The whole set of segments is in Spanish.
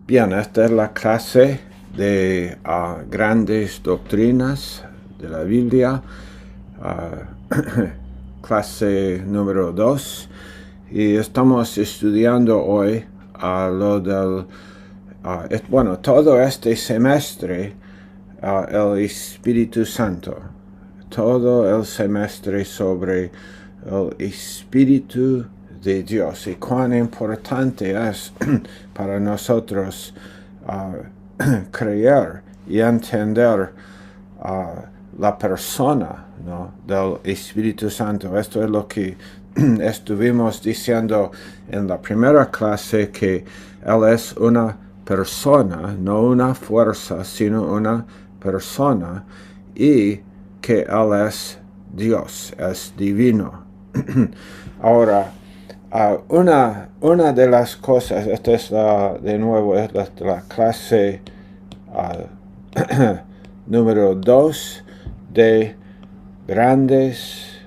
Bien, esta es la clase de grandes doctrinas de la Biblia, clase número 2, y estamos estudiando hoy lo del, todo este semestre, el Espíritu Santo, todo el semestre sobre el Espíritu de Dios y cuán importante es para nosotros creer y entender la persona, ¿no?, del Espíritu Santo. Esto es lo que estuvimos diciendo en la primera clase, que Él es una persona, no una fuerza, sino una persona, y que Él es Dios, es divino. Ahora, una de las cosas, esta es de nuevo, es la clase número 2 de grandes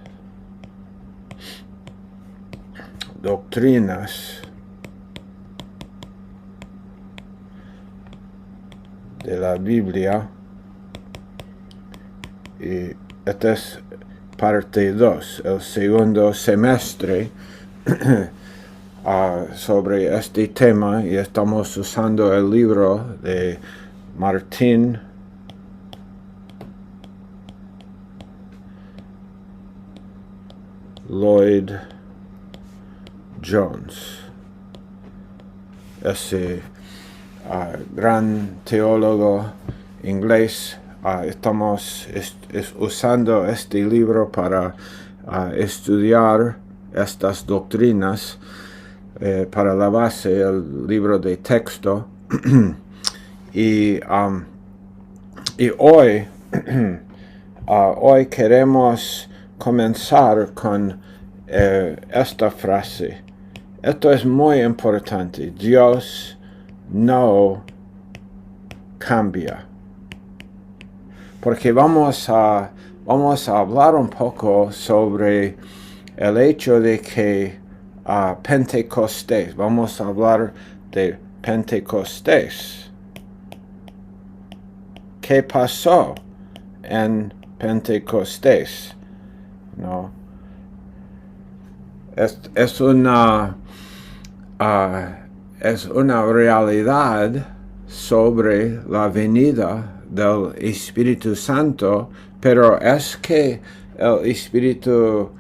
doctrinas de la Biblia, y esta es parte 2, el segundo semestre sobre este tema, y estamos usando el libro de Martin Lloyd-Jones, ese gran teólogo inglés. Estamos usando este libro para estudiar estas doctrinas para la base, el libro de texto. y hoy queremos comenzar con esta frase. Esto es muy importante. Dios no cambia. Porque vamos a hablar un poco sobre el hecho de que Pentecostés, vamos a hablar de Pentecostés. ¿Qué pasó en Pentecostés? ¿No? Es una realidad sobre la venida del Espíritu Santo, pero es que el Espíritu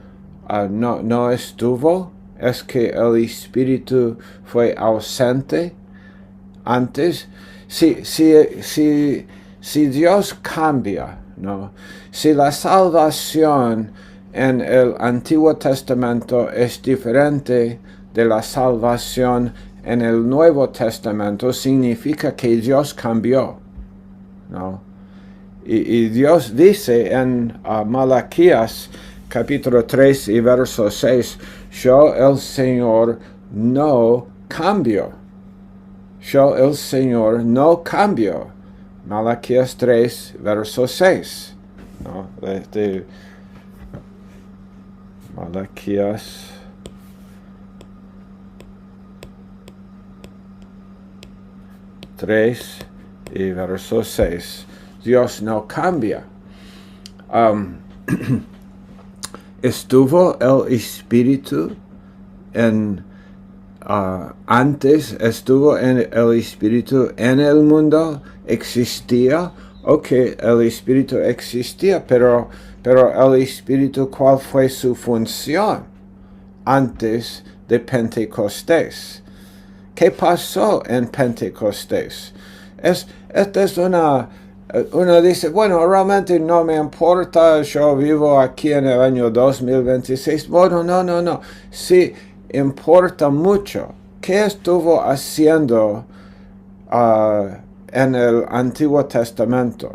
no estuvo, es que el Espíritu fue ausente antes. Si Dios cambia, ¿no? Si la salvación en el Antiguo Testamento es diferente de la salvación en el Nuevo Testamento, significa que Dios cambió, ¿no? Y Dios dice en Malaquías capítulo 3 y verso 6, yo el Señor no cambio. Yo el Señor no cambio. Malaquías 3 verso 6, ¿no? Malaquías 3 y verso 6. Dios no cambia. Estuvo el Espíritu antes, estuvo el Espíritu en el mundo, existía. Ok, el Espíritu existía, pero el Espíritu, ¿cuál fue su función antes de Pentecostés? ¿Qué pasó en Pentecostés? Esta es uno dice, bueno, realmente no me importa, yo vivo aquí en el año 2026. Bueno, no. Sí, importa mucho. ¿Qué estuvo haciendo en el Antiguo Testamento?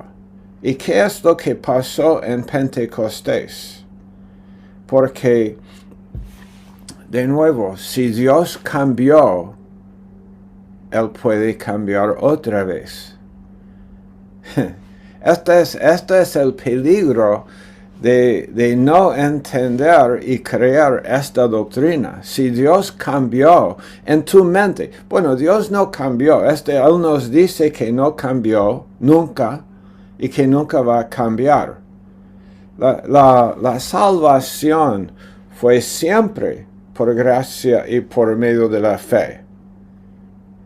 ¿Y qué es lo que pasó en Pentecostés? Porque, de nuevo, si Dios cambió, Él puede cambiar otra vez. Este es el peligro de no entender y creer esta doctrina. Si Dios cambió en tu mente, bueno, Dios no cambió. Él nos dice que no cambió nunca y que nunca va a cambiar. La salvación fue siempre por gracia y por medio de la fe.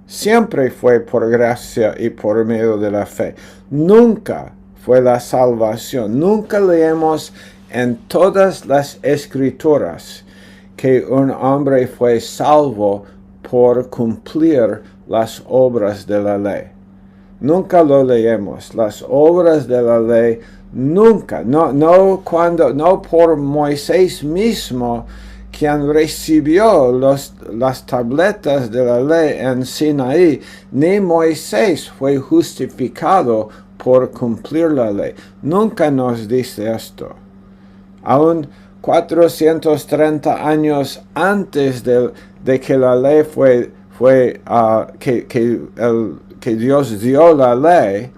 Siempre fue por gracia y por medio de la fe. Nunca fue la salvación. Nunca leemos en todas las escrituras que un hombre fue salvo por cumplir las obras de la ley. Nunca lo leemos. Las obras de la ley nunca. No por Moisés mismo, quien recibió las tabletas de la ley en Sinaí, ni Moisés fue justificado por cumplir la ley. Nunca nos dice esto. Aún 430 años antes de que la ley que Dios dio la ley,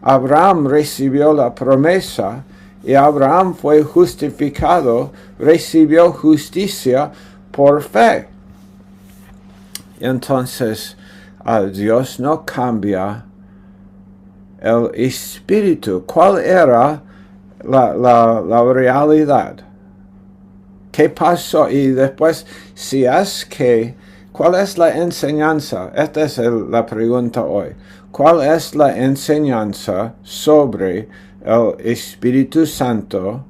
Abraham recibió la promesa y Abraham fue justificado, recibió justicia por fe. Entonces, Dios no cambia el espíritu. ¿Cuál era la realidad? ¿Qué pasó? Y después, ¿cuál es la enseñanza? Esta es la pregunta hoy. ¿Cuál es la enseñanza sobre el Espíritu Santo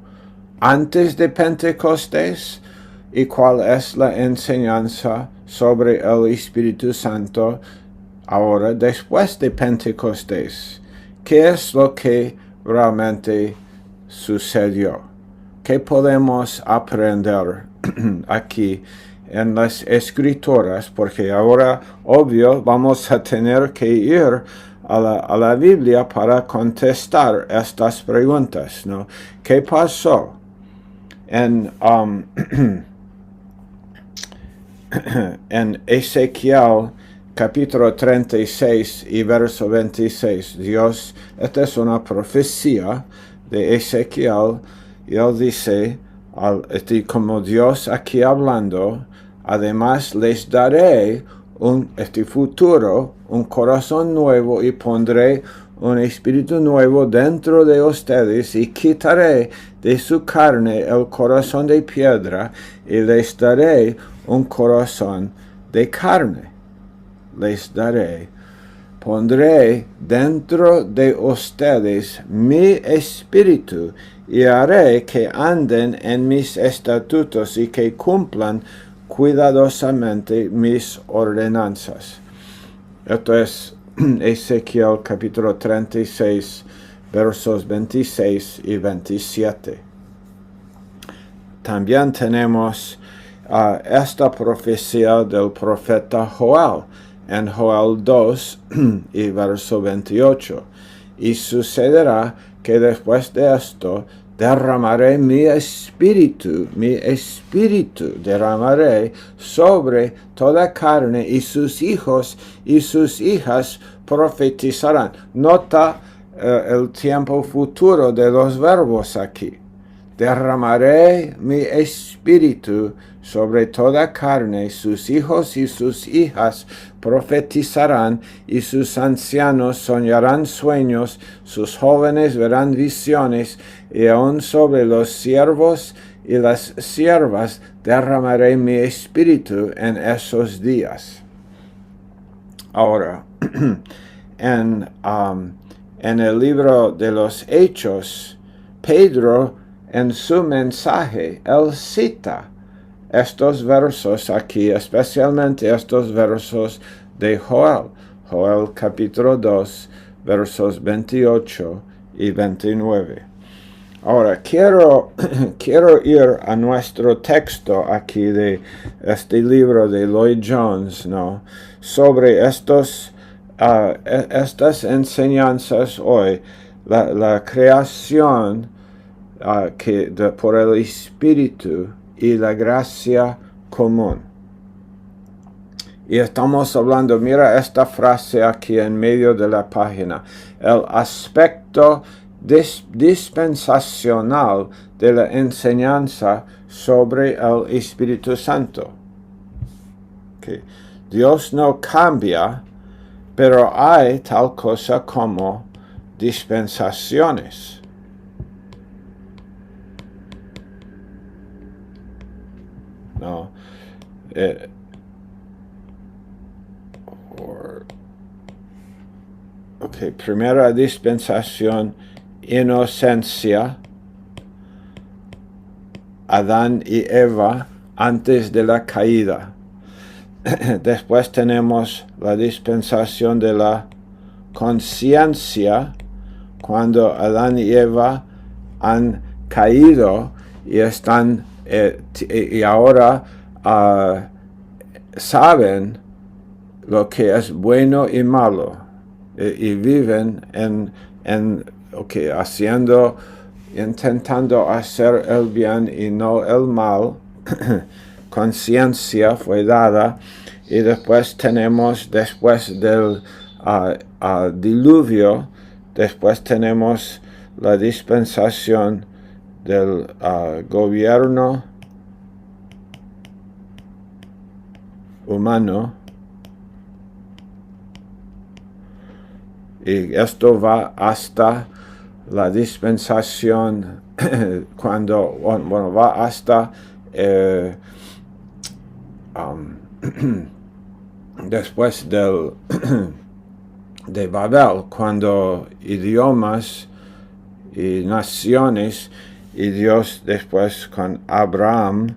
antes de Pentecostés? ¿Y cuál es la enseñanza sobre el Espíritu Santo ahora después de Pentecostés? ¿Qué es lo que realmente sucedió? ¿Qué podemos aprender aquí en las escrituras? Porque ahora, obvio, vamos a tener que ir a la Biblia para contestar estas preguntas, ¿no? ¿Qué pasó en Ezequiel capítulo 36 y verso 26? Esta es una profecía de Ezequiel, y él dice, como Dios aquí hablando, además les daré futuro, un corazón nuevo, y pondré un espíritu nuevo dentro de ustedes, y quitaré de su carne el corazón de piedra, y les daré un corazón de carne. Pondré dentro de ustedes mi espíritu, y haré que anden en mis estatutos y que cumplan cuidadosamente mis ordenanzas. Esto es Ezequiel capítulo 36, versos 26 y 27. También tenemos esta profecía del profeta Joel, en Joel 2 y verso 28. Y sucederá que después de esto derramaré mi espíritu derramaré sobre toda carne, y sus hijos y sus hijas profetizarán. Nota el tiempo futuro de los verbos aquí. Derramaré mi espíritu sobre toda carne, sus hijos y sus hijas profetizarán, y sus ancianos soñarán sueños, sus jóvenes verán visiones, y aun sobre los siervos y las siervas derramaré mi espíritu en esos días. Ahora, en el libro de los Hechos, Pedro, en su mensaje, él cita estos versos aquí, especialmente estos versos de Joel. Joel capítulo 2, versos 28 y 29. Ahora, quiero ir a nuestro texto aquí de este libro de Lloyd Jones, ¿no? Sobre estas enseñanzas hoy, la creación por el Espíritu y la gracia común. Y estamos hablando, mira esta frase aquí en medio de la página, el aspecto dispensacional de la enseñanza sobre el Espíritu Santo. Okay. Dios no cambia, pero hay tal cosa como dispensaciones. No. Primera dispensación, inocencia, Adán y Eva antes de la caída. Después tenemos la dispensación de la conciencia, cuando Adán y Eva han caído y están y ahora saben lo que es bueno y malo y viven intentando hacer el bien y no el mal. Conciencia fue dada, y después tenemos, después del diluvio, después tenemos la dispensación del gobierno humano, y esto va hasta la dispensación va hasta después de Babel, cuando idiomas y naciones, y Dios después con Abraham,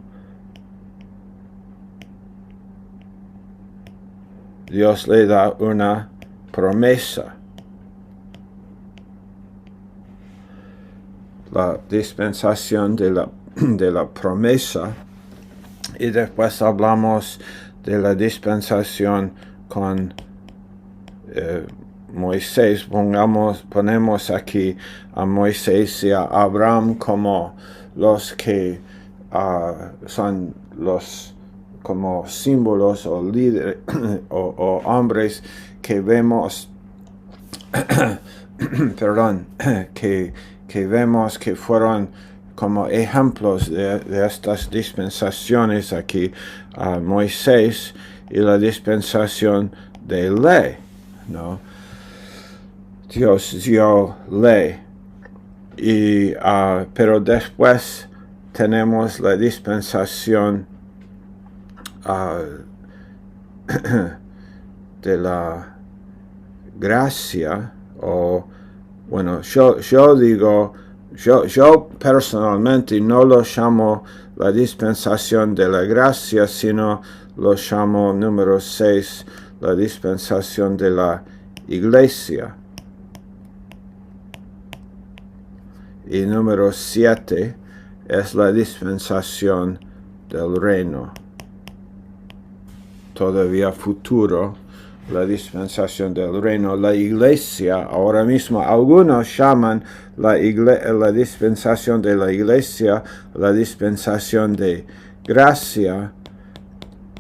Dios le da una promesa. La dispensación de la promesa, y después hablamos de la dispensación con Moisés. Ponemos aquí a Moisés y a Abraham como los que son los como símbolos o líderes o hombres que vemos que vemos que fueron como ejemplos de estas dispensaciones aquí, Moisés y la dispensación de ley, ¿no? Dios dio ley, pero después tenemos la dispensación de la gracia, o bueno, yo personalmente no lo llamo la dispensación de la gracia, sino lo llamo número 6, la dispensación de la iglesia. Y número 7 es la dispensación del reino. Todavía futuro, la dispensación del reino. La iglesia, ahora mismo, algunos llaman la dispensación de la iglesia la dispensación de gracia,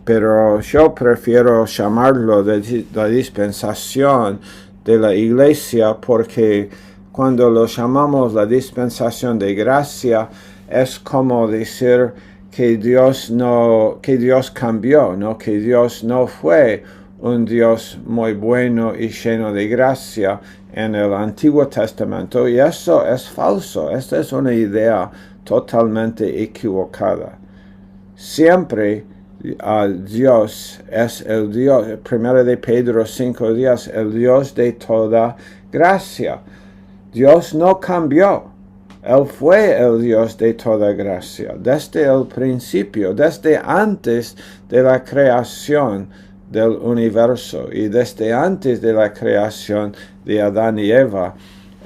pero yo prefiero llamarlo de la dispensación de la iglesia, porque cuando lo llamamos la dispensación de gracia, es como decir que Dios cambió, ¿no? Que Dios no fue un Dios muy bueno y lleno de gracia en el Antiguo Testamento, y eso es falso. Esta es una idea totalmente equivocada. Siempre Dios es el Dios, 1 de Pedro 5:10, el Dios de toda gracia. Dios no cambió. Él fue el Dios de toda gracia desde el principio, desde antes de la creación del universo y desde antes de la creación de Adán y Eva.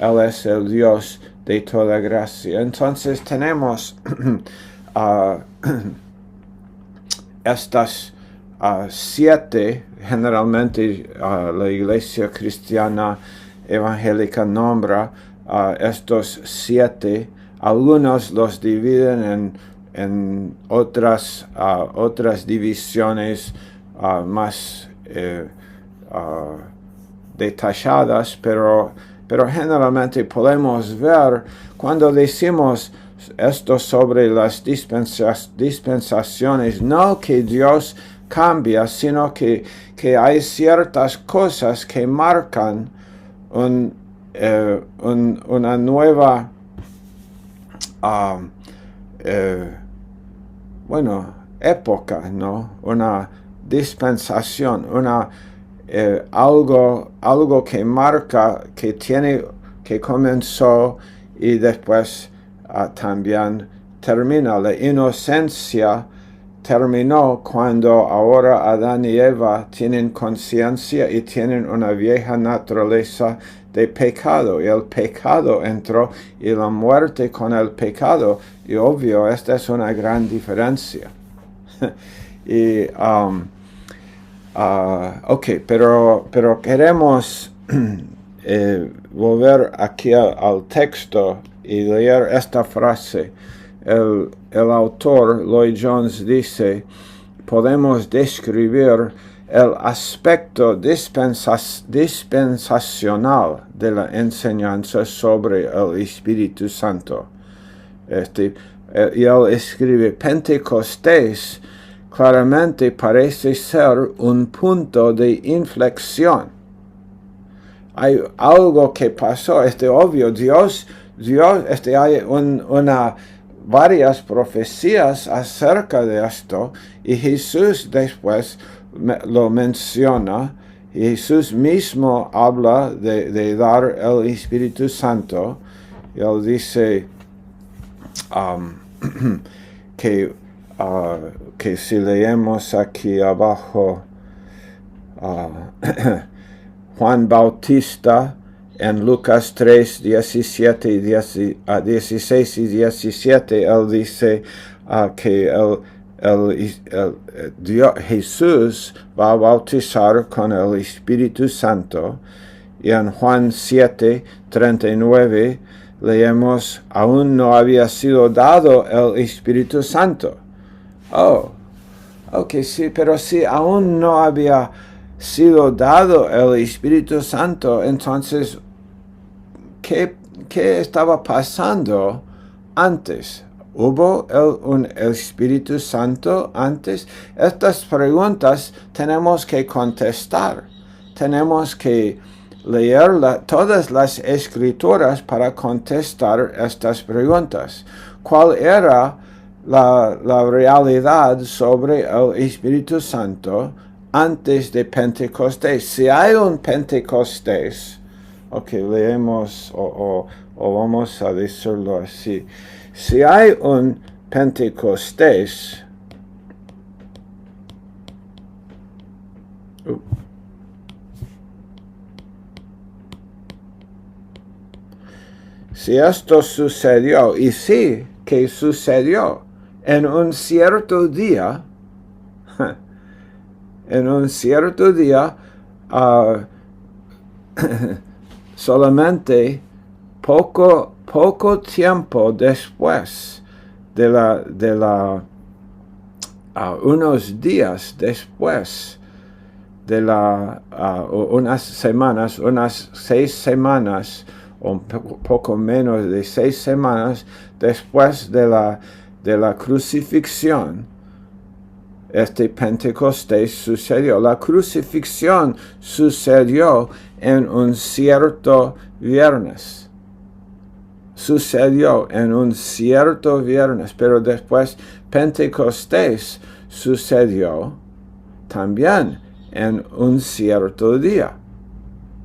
Él es el Dios de toda gracia. Entonces tenemos estas 7, generalmente la iglesia cristiana evangélica nombra estos 7. Algunos los dividen en otras divisiones más detalladas, pero generalmente podemos ver, cuando decimos esto sobre las dispensaciones, no que Dios cambia, sino que hay ciertas cosas que marcan una nueva, época, ¿no? Una dispensación, algo que marca, que comenzó y después también termina. La inocencia terminó cuando ahora Adán y Eva tienen conciencia y tienen una vieja naturaleza de pecado, y el pecado entró y la muerte con el pecado, y obvio, esta es una gran diferencia. Y pero queremos volver aquí al texto y leer esta frase. El autor Lloyd Jones dice: podemos describir el aspecto dispensacional de la enseñanza sobre el Espíritu Santo. Y él escribe: Pentecostés claramente parece ser un punto de inflexión. Hay algo que pasó, obvio, Dios, hay varias profecías acerca de esto, y Jesús después lo menciona, y Jesús mismo habla de dar el Espíritu Santo, y él dice que si leemos aquí abajo, Juan Bautista en Lucas 3, 16 y 17, él dice que Jesús va a bautizar con el Espíritu Santo. Y en Juan 7, 39, leemos: aún no había sido dado el Espíritu Santo. Sí, pero si aún no había sido dado el Espíritu Santo, entonces, ¿qué estaba pasando antes? ¿Hubo un Espíritu Santo antes? Estas preguntas tenemos que contestar. Tenemos que leer todas las Escrituras para contestar estas preguntas. ¿Cuál era la realidad sobre el Espíritu Santo antes de Pentecostés? Si hay un Pentecostés, leemos o vamos a decirlo así. Si hay un Pentecostés, si esto sucedió, y sí que sucedió, en un cierto día, solamente poco tiempo después unos días después unas 6 semanas, o un poco menos de 6 semanas después de la crucifixión, Pentecostés sucedió. La crucifixión sucedió en un cierto viernes. Pero después Pentecostés sucedió también en un cierto día.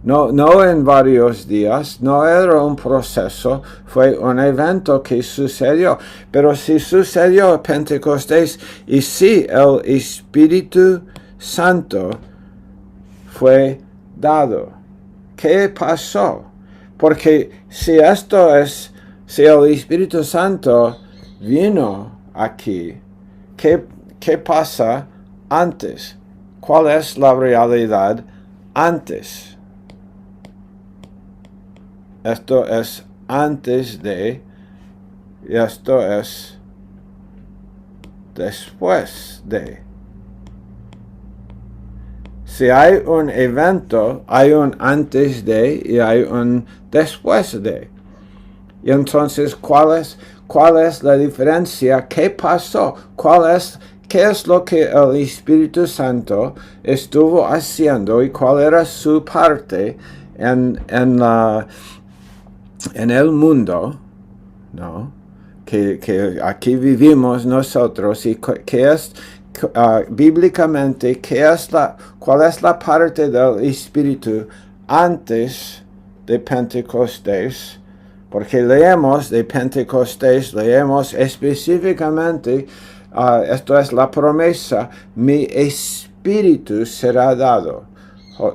No en varios días, no era un proceso, fue un evento que sucedió. Pero si sucedió Pentecostés, y si el Espíritu Santo fue dado, ¿qué pasó? Porque si el Espíritu Santo vino aquí, ¿qué pasa antes? ¿Cuál es la realidad antes? Esto es antes de, y esto es después de. Si hay un evento, hay un antes de y hay un después de. Y entonces, ¿cuál ¿Cuál es la diferencia? ¿Qué pasó? ¿Qué es lo que el Espíritu Santo estuvo haciendo y cuál era su parte en el mundo, ¿no? Que aquí vivimos nosotros y que es bíblicamente, cuál es la parte del Espíritu antes de Pentecostés, porque leemos de Pentecostés, leemos específicamente, esto es la promesa, mi Espíritu será dado.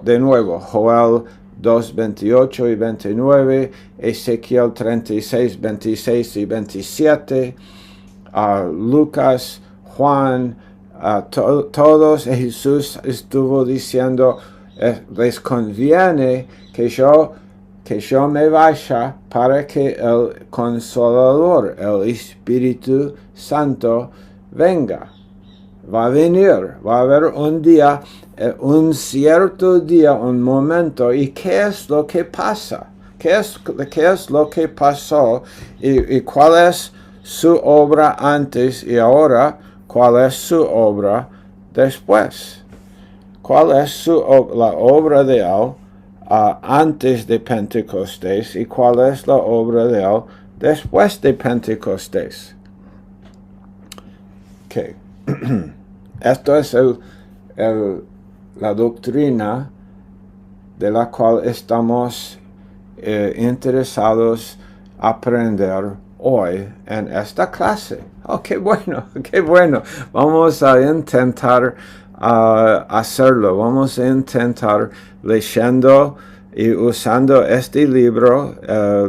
De nuevo, Joel 2, 28 y 29, Ezequiel 36, 26 y 27, Lucas, Juan, todos Jesús estuvo diciendo, les conviene que yo me vaya para que el Consolador, el Espíritu Santo, venga. Va a venir, va a haber un día, un cierto día, un momento. ¿Y qué es lo que pasa? ¿Qué es lo que pasó? ¿Y cuál es su obra antes y ahora? ¿Cuál es su obra después? ¿Cuál es la obra de él antes de Pentecostés? ¿Y cuál es la obra de él después de Pentecostés? Okay. Esto es la doctrina de la cual estamos interesados aprender hoy en esta clase. Oh, qué bueno, qué bueno. Vamos a intentar hacerlo. Vamos a intentar leyendo y usando este libro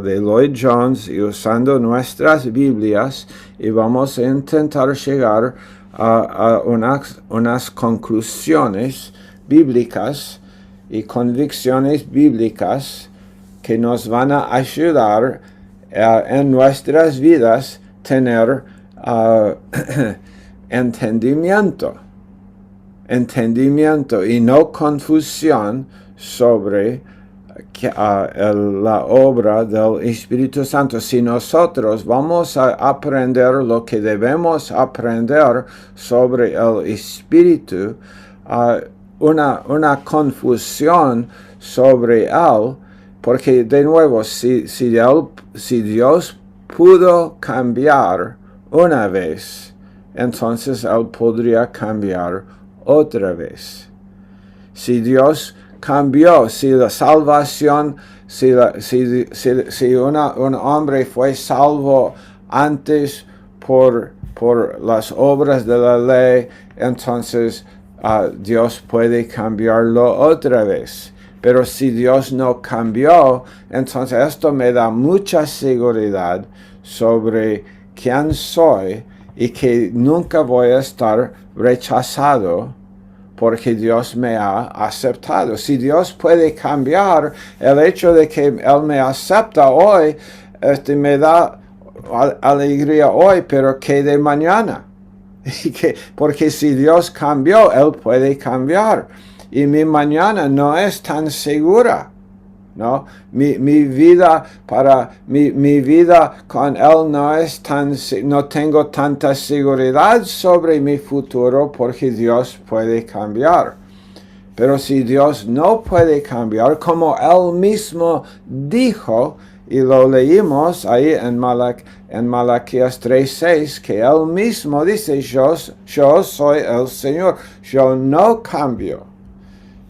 de Lloyd Jones y usando nuestras Biblias, y vamos a intentar llegar a unas conclusiones bíblicas y convicciones bíblicas que nos van a ayudar en nuestras vidas tener entendimiento y no confusión sobre la obra del Espíritu Santo. Si nosotros vamos a aprender lo que debemos aprender sobre el Espíritu, una confusión sobre él, porque de nuevo, si Dios pudo cambiar una vez, entonces él podría cambiar otra vez. Si Dios cambió, si la salvación, si un hombre fue salvo antes por las obras de la ley, entonces Dios puede cambiarlo otra vez. Pero si Dios no cambió, entonces esto me da mucha seguridad sobre quién soy y que nunca voy a estar rechazado porque Dios me ha aceptado. Si Dios puede cambiar, el hecho de que Él me acepta hoy, me da alegría hoy, pero ¿qué de mañana? Porque si Dios cambió, Él puede cambiar. Y mi mañana no es tan segura, ¿no? Mi vida con Él no tengo tanta seguridad sobre mi futuro porque Dios puede cambiar. Pero si Dios no puede cambiar, como Él mismo dijo, y lo leímos ahí en Malaquías 3:6, que Él mismo dice, yo soy el Señor, yo no cambio.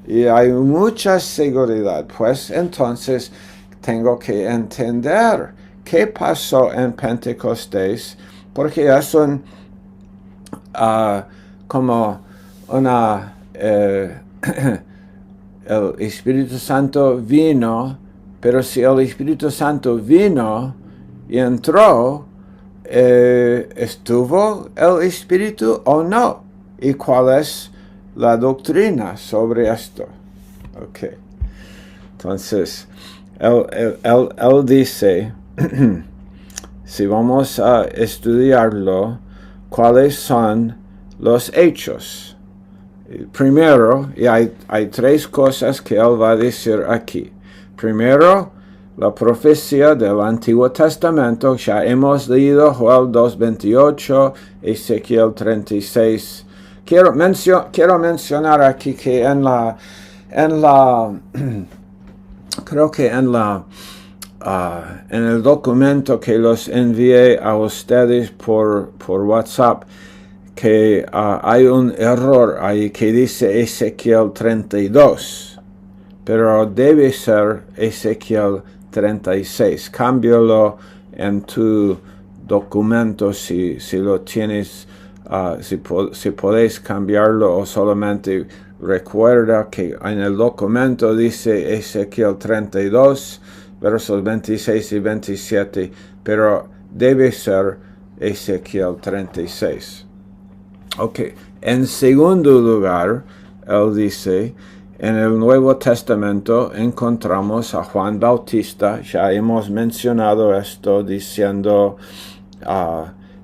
Y hay mucha seguridad, pues entonces tengo que entender qué pasó en Pentecostés, porque es el Espíritu Santo vino, pero si el Espíritu Santo vino y entró, ¿estuvo el Espíritu o no? ¿Y cuál es la doctrina sobre esto? Ok. Entonces, él dice, si vamos a estudiarlo, ¿cuáles son los hechos? Primero, y hay tres cosas que él va a decir aquí. Primero, la profecía del Antiguo Testamento. Ya hemos leído Joel 2:28, Ezequiel 36. Quiero mencionar aquí que creo que en el documento que los envié a ustedes por WhatsApp, que hay un error ahí que dice Ezequiel 32, pero debe ser Ezequiel 36. Cámbialo en tu documento si lo tienes, si podéis cambiarlo, o solamente recuerda que en el documento dice Ezequiel 32, versos 26 y 27, pero debe ser Ezequiel 36. Ok, en segundo lugar, él dice, en el Nuevo Testamento encontramos a Juan Bautista. Ya hemos mencionado esto diciendo,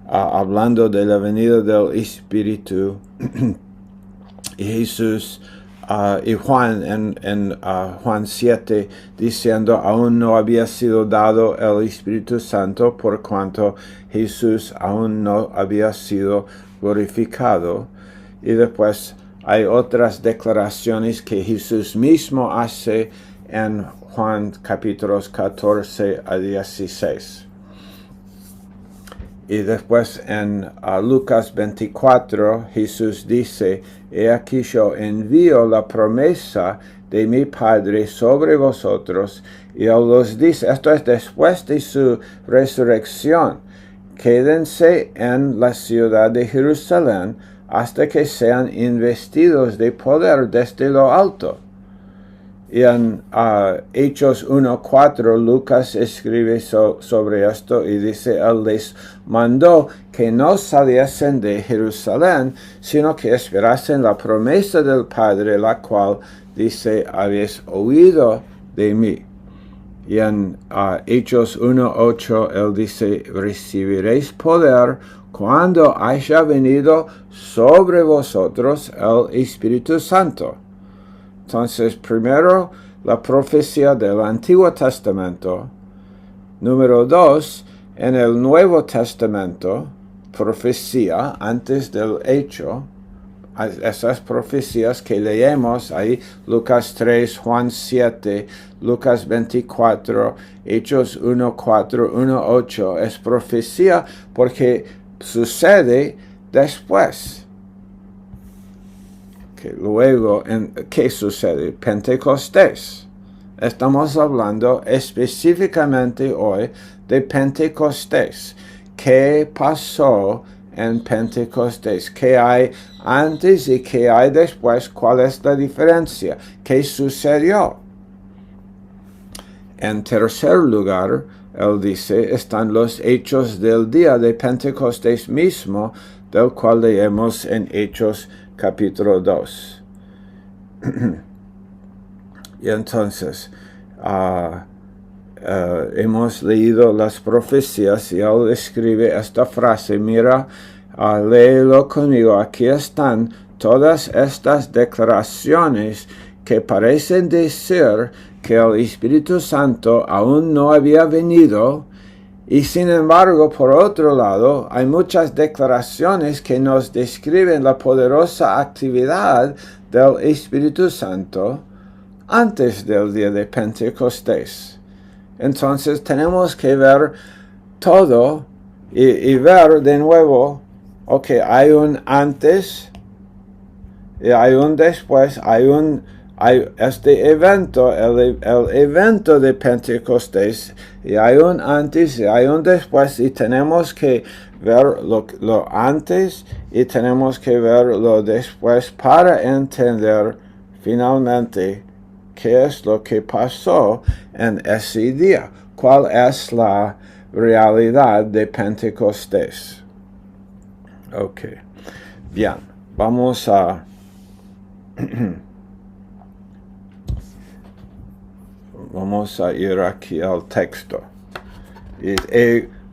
hablando de la venida del Espíritu, y Jesús y Juan en Juan 7 diciendo, aún no había sido dado el Espíritu Santo por cuanto Jesús aún no había sido glorificado. Y después hay otras declaraciones que Jesús mismo hace en Juan capítulos 14 a 16. Y después en Lucas 24, Jesús dice, he aquí yo envío la promesa de mi Padre sobre vosotros. Y él los dice, esto es después de su resurrección, quédense en la ciudad de Jerusalén hasta que sean investidos de poder desde lo alto. Y en Hechos 1:4, Lucas escribe sobre esto y dice, él les mandó que no saliesen de Jerusalén, sino que esperasen la promesa del Padre, la cual dice, habéis oído de mí. Y en Hechos 1:8, él dice, recibiréis poder cuando haya venido sobre vosotros el Espíritu Santo. Entonces, primero, la profecía del Antiguo Testamento. Número 2, en el Nuevo Testamento, profecía antes del hecho. Esas profecías que leemos ahí, Lucas 3, Juan 7, Lucas 24, Hechos 1:4, 1:8, es profecía porque sucede después. Luego, ¿qué sucede? Pentecostés. Estamos hablando específicamente hoy de Pentecostés. ¿Qué pasó en Pentecostés? ¿Qué hay antes y qué hay después? ¿Cuál es la diferencia? ¿Qué sucedió? En tercer lugar, él dice, están los hechos del día de Pentecostés mismo, del cual leemos en Hechos capítulo 2. Y entonces, hemos leído las profecías y él escribe esta frase, mira, léelo conmigo, aquí están todas estas declaraciones que parecen decir que el Espíritu Santo aún no había venido. Y sin embargo, por otro lado, hay muchas declaraciones que nos describen la poderosa actividad del Espíritu Santo antes del día de Pentecostés. Entonces tenemos que ver todo y ver de nuevo, ok, hay un antes y hay un después, hay este evento, el evento de Pentecostés, y hay un antes y hay un después, y tenemos que ver lo antes y tenemos que ver lo después para entender finalmente qué es lo que pasó en ese día, cuál es la realidad de Pentecostés. Ok, bien, vamos a vamos a ir aquí al texto. Y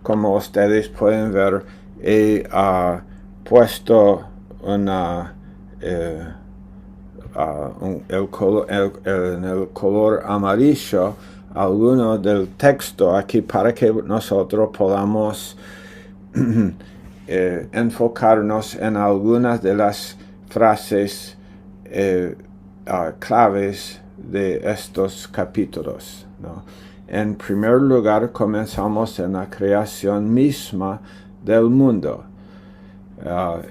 como ustedes pueden ver, he puesto una en el color amarillo alguno del texto aquí para que nosotros podamos enfocarnos en algunas de las frases claves de estos capítulos, ¿no? En primer lugar, comenzamos en la creación misma del mundo.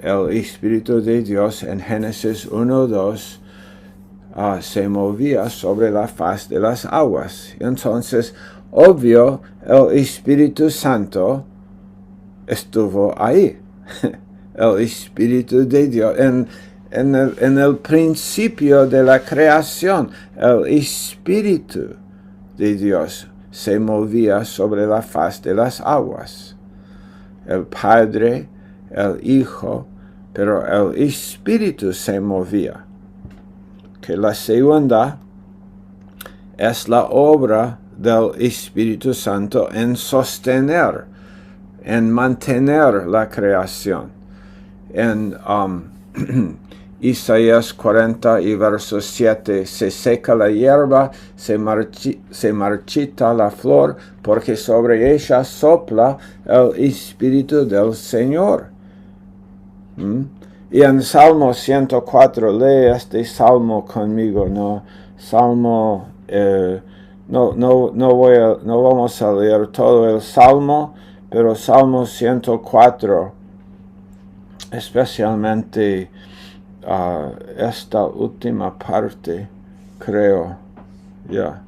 El Espíritu de Dios en Génesis 1:2 se movía sobre la faz de las aguas. Entonces, obvio, el Espíritu Santo estuvo ahí. El Espíritu de Dios, en el principio de la creación, el Espíritu de Dios se movía sobre la faz de las aguas. El Padre, el Hijo, pero el Espíritu se movía. Que la segunda es la obra del Espíritu Santo en sostener, en mantener la creación. En Isaías 40 y verso 7, se seca la hierba, se marchita la flor, porque sobre ella sopla el Espíritu del Señor. Y en Salmo 104, lee este Salmo conmigo, ¿no? Salmo, no vamos a leer todo el Salmo, pero Salmo 104, especialmente esta última parte, creo, ya.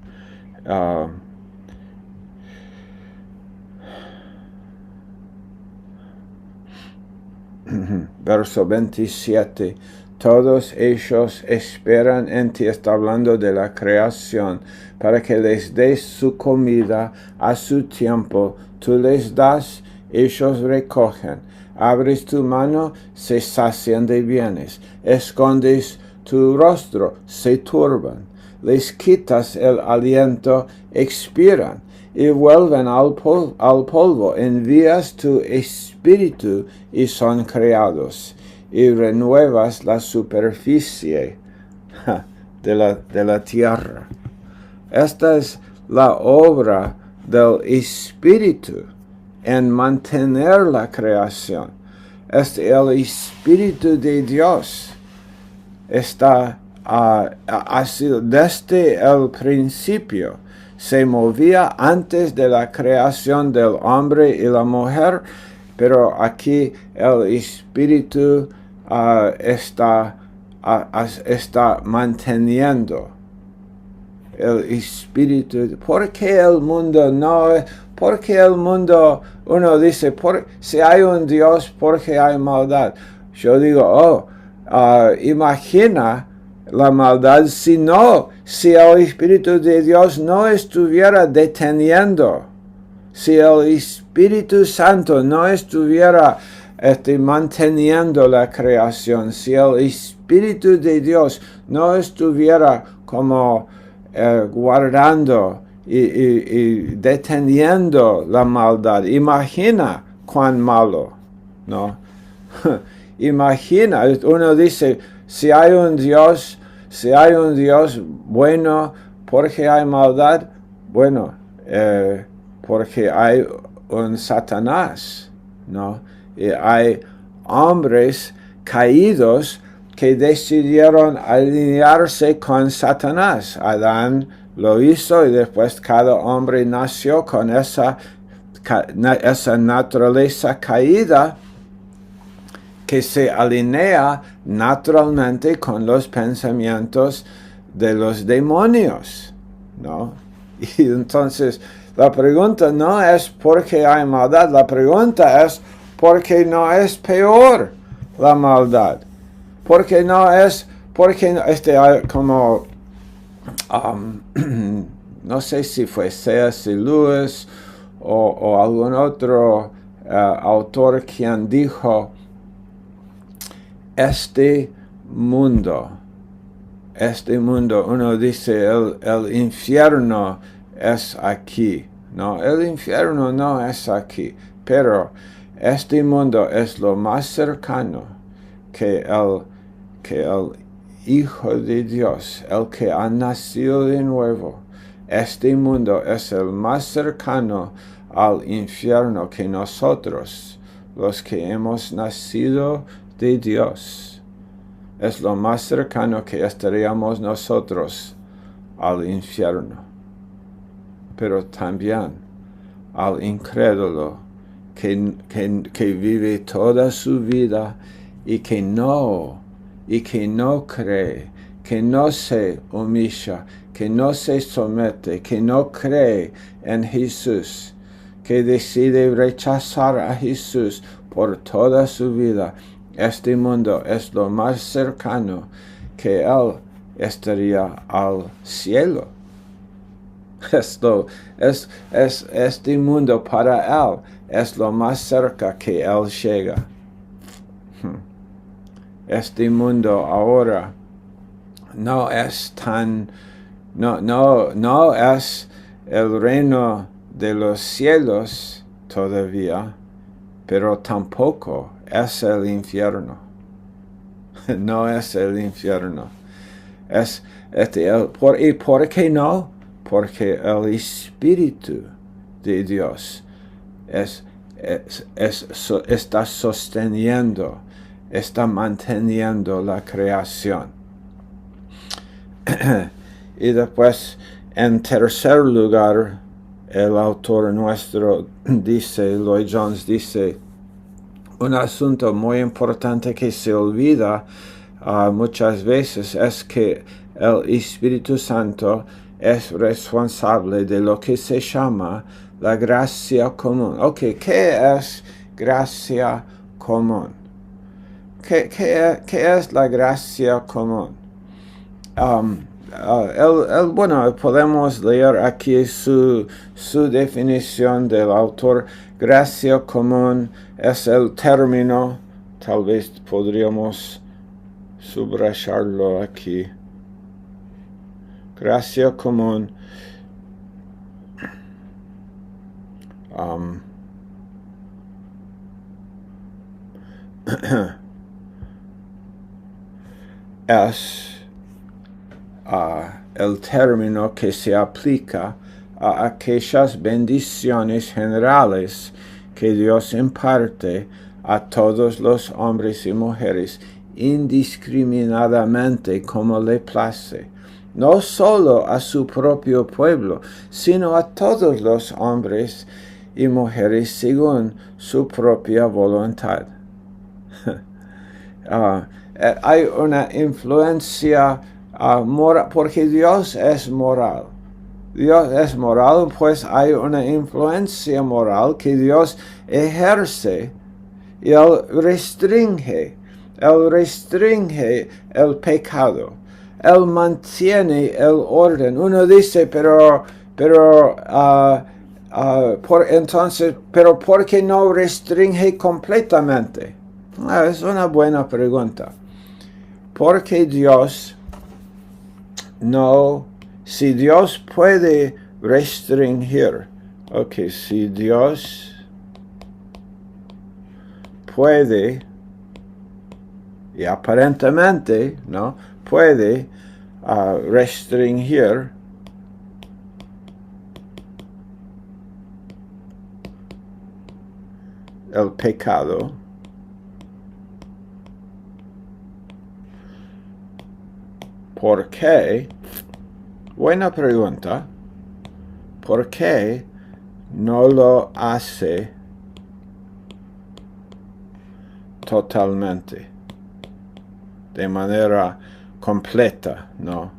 Verso 27, todos ellos esperan en ti, está hablando de la creación, para que les des su comida a su tiempo, tú les das, ellos recogen, abres tu mano, se sacian de bienes, escondes tu rostro, se turban, les quitas el aliento, expiran, y vuelven al polvo, envías tu espíritu y son creados, y renuevas la superficie de la tierra. Esta es la obra del Espíritu en mantener la creación. El Espíritu de Dios ha sido desde el principio. Se movía antes de la creación del hombre y la mujer, pero aquí el Espíritu está manteniendo el Espíritu. ¿Por qué el mundo no es? Porque el mundo, uno dice, si hay un Dios, ¿por qué hay maldad? Yo digo, imagina la maldad si el Espíritu de Dios no estuviera deteniendo, si el Espíritu Santo no estuviera manteniendo la creación, si el Espíritu de Dios no estuviera como guardando y deteniendo la maldad. Imagina cuán malo, ¿no? Imagina, uno dice, si hay un Dios bueno, ¿por qué hay maldad? Bueno, porque hay un Satanás, ¿no? Y hay hombres caídos que decidieron alinearse con Satanás. Adán lo hizo y después cada hombre nació con esa naturaleza caída que se alinea naturalmente con los pensamientos de los demonios, ¿no? Y entonces la pregunta no es por qué hay maldad, la pregunta es por qué no es peor la maldad. Porque como no sé si fue C.S. Lewis o algún otro autor quien dijo, este mundo, uno dice, el infierno es aquí, no, el infierno no es aquí, pero este mundo es lo más cercano que el Hijo de Dios, el que ha nacido de nuevo, Este mundo es el más cercano al infierno que nosotros, los que hemos nacido de Dios. Es lo más cercano que estaríamos nosotros al infierno. Pero también al incrédulo que vive toda su vida y que no cree, que no se humilla, que no se somete, que no cree en Jesús, que decide rechazar a Jesús por toda su vida. Este mundo es lo más cercano que él estaría al cielo. Este mundo para él es lo más cerca que él llega. Este mundo ahora no es el reino de los cielos todavía, pero tampoco es el infierno. No es el infierno. ¿Y por qué no? Porque el Espíritu de Dios está sosteniendo, está manteniendo la creación. Y después, en tercer lugar, el autor nuestro dice, Lloyd Jones dice, un asunto muy importante que se olvida muchas veces es que el Espíritu Santo es responsable de lo que se llama la gracia común. Ok, ¿qué es gracia común? ¿Qué es la gracia común? Bueno, podemos leer aquí su definición del autor. Gracia común es el término, tal vez podríamos subrayarlo aquí. Gracia común es el término que se aplica a aquellas bendiciones generales que Dios imparte a todos los hombres y mujeres indiscriminadamente como le place, no solo a su propio pueblo, sino a todos los hombres y mujeres según su propia voluntad. Hay una influencia moral, porque Dios es moral. Dios es moral, pues hay una influencia moral que Dios ejerce y Él restringe el pecado. Él mantiene el orden. Uno dice, pero ¿por qué no restringe completamente? Es una buena pregunta. Porque Dios no, si Dios puede restringir, si Dios puede, y aparentemente, ¿no? Puede restringir el pecado, ¿por qué? Buena pregunta. ¿Por qué no lo hace totalmente? De manera completa, ¿no?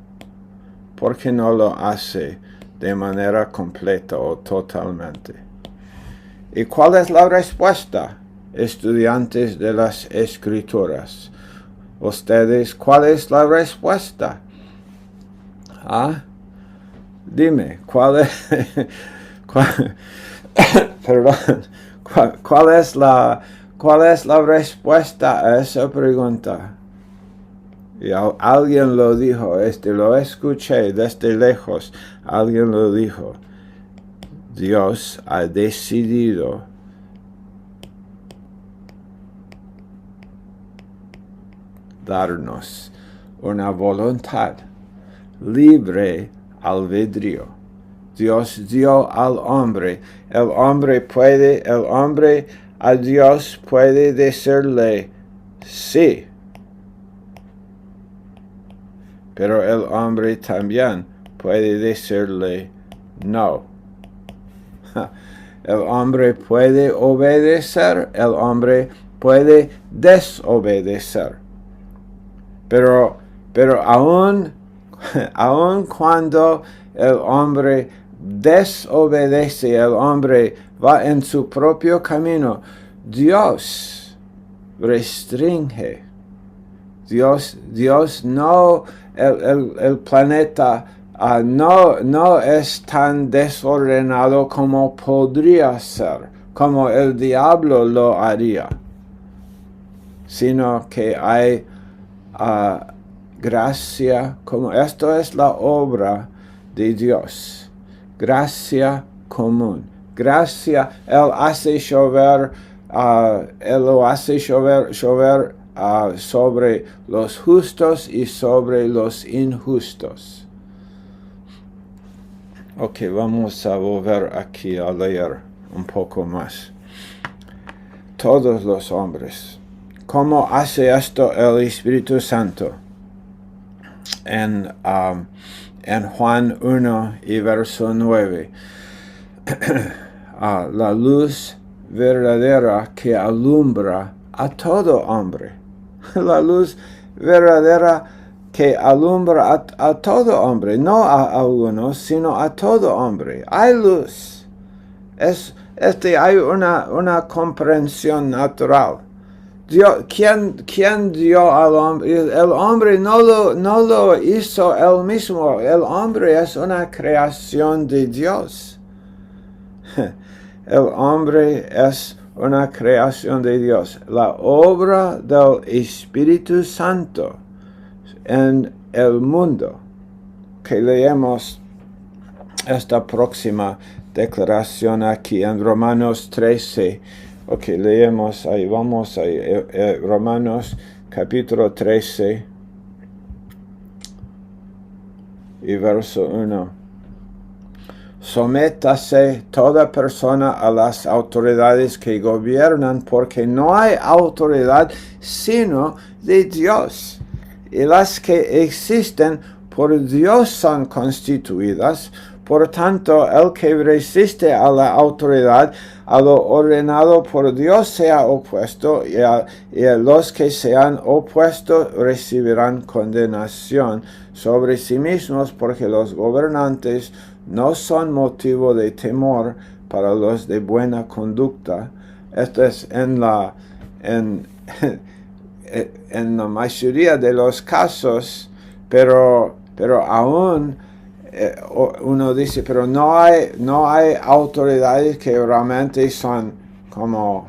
¿Por qué no lo hace de manera completa o totalmente? ¿Y cuál es la respuesta, estudiantes de las Escrituras? Ustedes, ¿cuál es la respuesta? Dime, ¿cuál es ¿cuál es la respuesta a esa pregunta? Y alguien lo dijo, lo escuché desde lejos, alguien lo dijo. Dios ha decidido darnos una voluntad, libre albedrío. Dios dio al hombre. El hombre a Dios puede decirle sí. Pero el hombre también puede decirle no. El hombre puede obedecer, el hombre puede desobedecer. Pero aun cuando el hombre desobedece, el hombre va en su propio camino, Dios restringe. Dios no, el planeta no es tan desordenado como podría ser, como el diablo lo haría, sino que hay gracia, como esto es la obra de Dios, gracia común, gracia. Él hace llover, Él lo hace llover sobre los justos y sobre los injustos. Ok, vamos a volver aquí a leer un poco más. Todos los hombres. ¿Cómo hace esto el Espíritu Santo? En Juan 1 y verso 9. La luz verdadera que alumbra a todo hombre. La luz verdadera que alumbra a todo hombre, no a algunos, sino a todo hombre. Hay luz. Hay una comprensión natural. Dios, ¿quién dio al hombre? El hombre no lo hizo él mismo. El hombre es una creación de Dios. El hombre es una creación de Dios. La obra del Espíritu Santo en el mundo. Que leemos esta próxima declaración aquí en Romanos 13. Ok, leemos ahí, vamos ahí, Romanos capítulo 13 y verso 1. Sométase toda persona a las autoridades que gobiernan, porque no hay autoridad sino de Dios. Y las que existen por Dios son constituidas. Por tanto, el que resiste a la autoridad, a lo ordenado por Dios, sea opuesto, y los que se han opuesto recibirán condenación sobre sí mismos, porque los gobernantes no son motivo de temor para los de buena conducta. Esto es en la mayoría de los casos, pero aún uno dice, pero no hay autoridades que realmente son como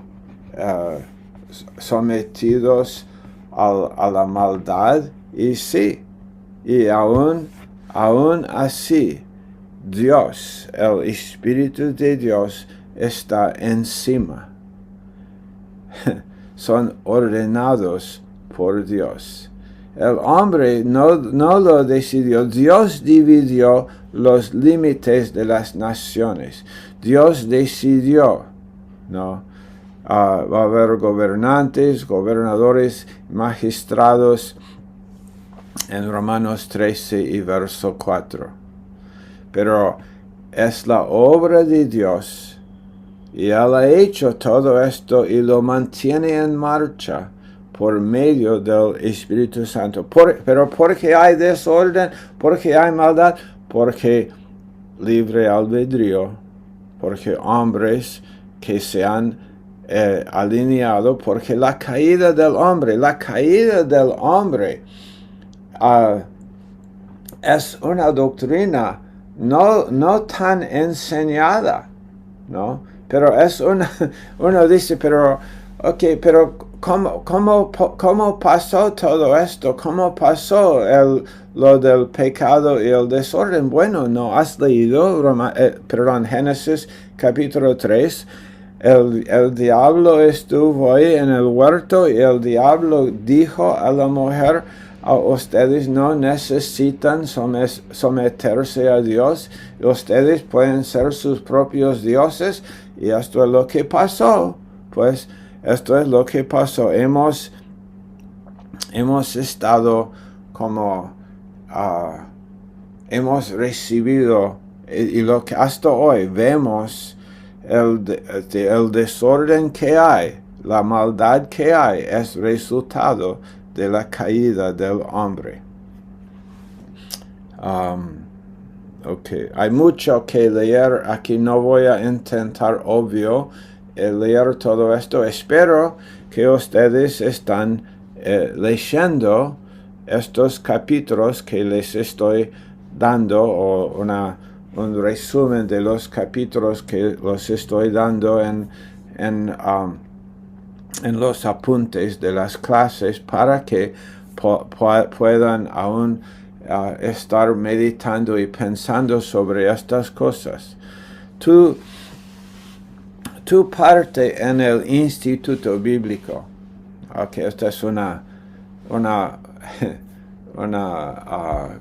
sometidos a la maldad. Y sí, y aún así, Dios, el Espíritu de Dios está encima. Son ordenados por Dios. El hombre no lo decidió. Dios dividió los límites de las naciones. Dios decidió, ¿no? Va a haber gobernantes, gobernadores, magistrados en Romanos 13 y verso 4. Pero es la obra de Dios y Él ha hecho todo esto y lo mantiene en marcha por medio del Espíritu Santo. Pero porque hay desorden, porque hay maldad, porque libre albedrío, porque hombres que se han alineado, porque la caída del hombre es una doctrina no tan enseñada, ¿no? Pero es uno dice, pero ¿cómo pasó todo esto? ¿Cómo pasó lo del pecado y el desorden? Bueno, ¿no has leído Génesis capítulo 3? El diablo estuvo ahí en el huerto y el diablo dijo a la mujer, Ustedes no necesitan someterse a Dios. Ustedes pueden ser sus propios dioses. Y esto es lo que pasó. Pues esto es lo que pasó. Hemos estado como... hemos recibido, y lo que hasta hoy vemos, el desorden que hay, la maldad que hay, es resultado de la caída del hombre. Hay mucho que leer. Aquí no voy a intentar, obvio, leer todo esto. Espero que ustedes están leyendo estos capítulos que les estoy dando, o un resumen de los capítulos que los estoy dando en los apuntes de las clases, para que puedan aún estar meditando y pensando sobre estas cosas. Tu parte en el instituto bíblico. Esta es una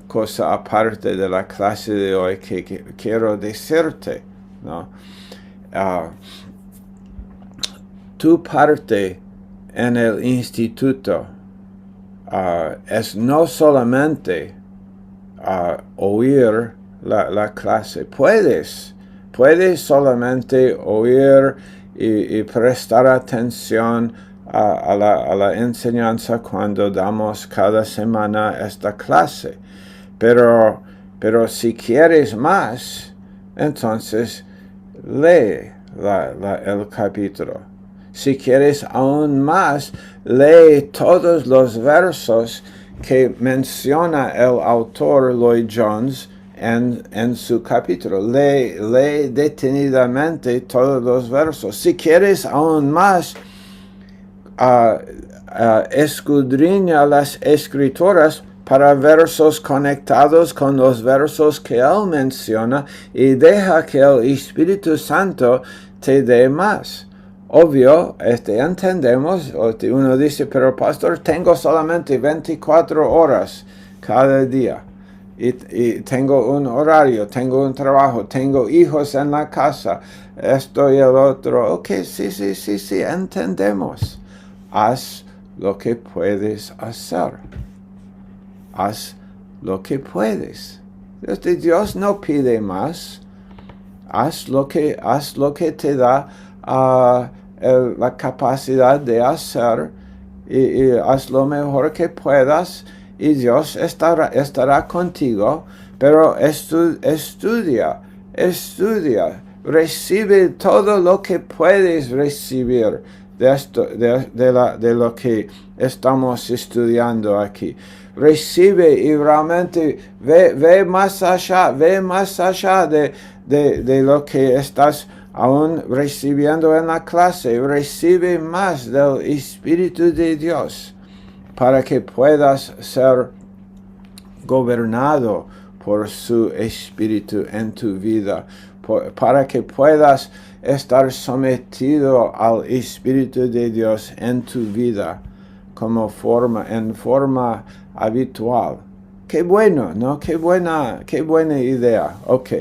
cosa aparte de la clase de hoy que quiero decirte, ¿no? Tu parte en el instituto es no solamente oír la clase. Puedes solamente oír y prestar atención a la enseñanza cuando damos cada semana esta clase. Pero si quieres más, entonces lee el capítulo. Si quieres aún más, lee todos los versos que menciona el autor Lloyd Jones en su capítulo. Lee detenidamente todos los versos. Si quieres aún más, escudriña las escrituras para versos conectados con los versos que él menciona, y deja que el Espíritu Santo te dé más. Obvio, entendemos, uno dice, pero pastor, tengo solamente 24 horas cada día, y tengo un horario, tengo un trabajo, tengo hijos en la casa, esto y el otro. Ok, sí, entendemos. Haz lo que puedes hacer. Haz lo que puedes. Dios no pide más. Haz lo que te da la capacidad de hacer, y haz lo mejor que puedas, y Dios estará contigo. Pero estudia, recibe todo lo que puedes recibir de lo que estamos estudiando aquí. Recibe y realmente ve más allá de lo que estás aún recibiendo en la clase. Recibe más del Espíritu de Dios, para que puedas ser gobernado por su Espíritu en tu vida, para que puedas estar sometido al Espíritu de Dios en tu vida en forma habitual. Qué bueno, ¿no? Qué buena idea. Ok.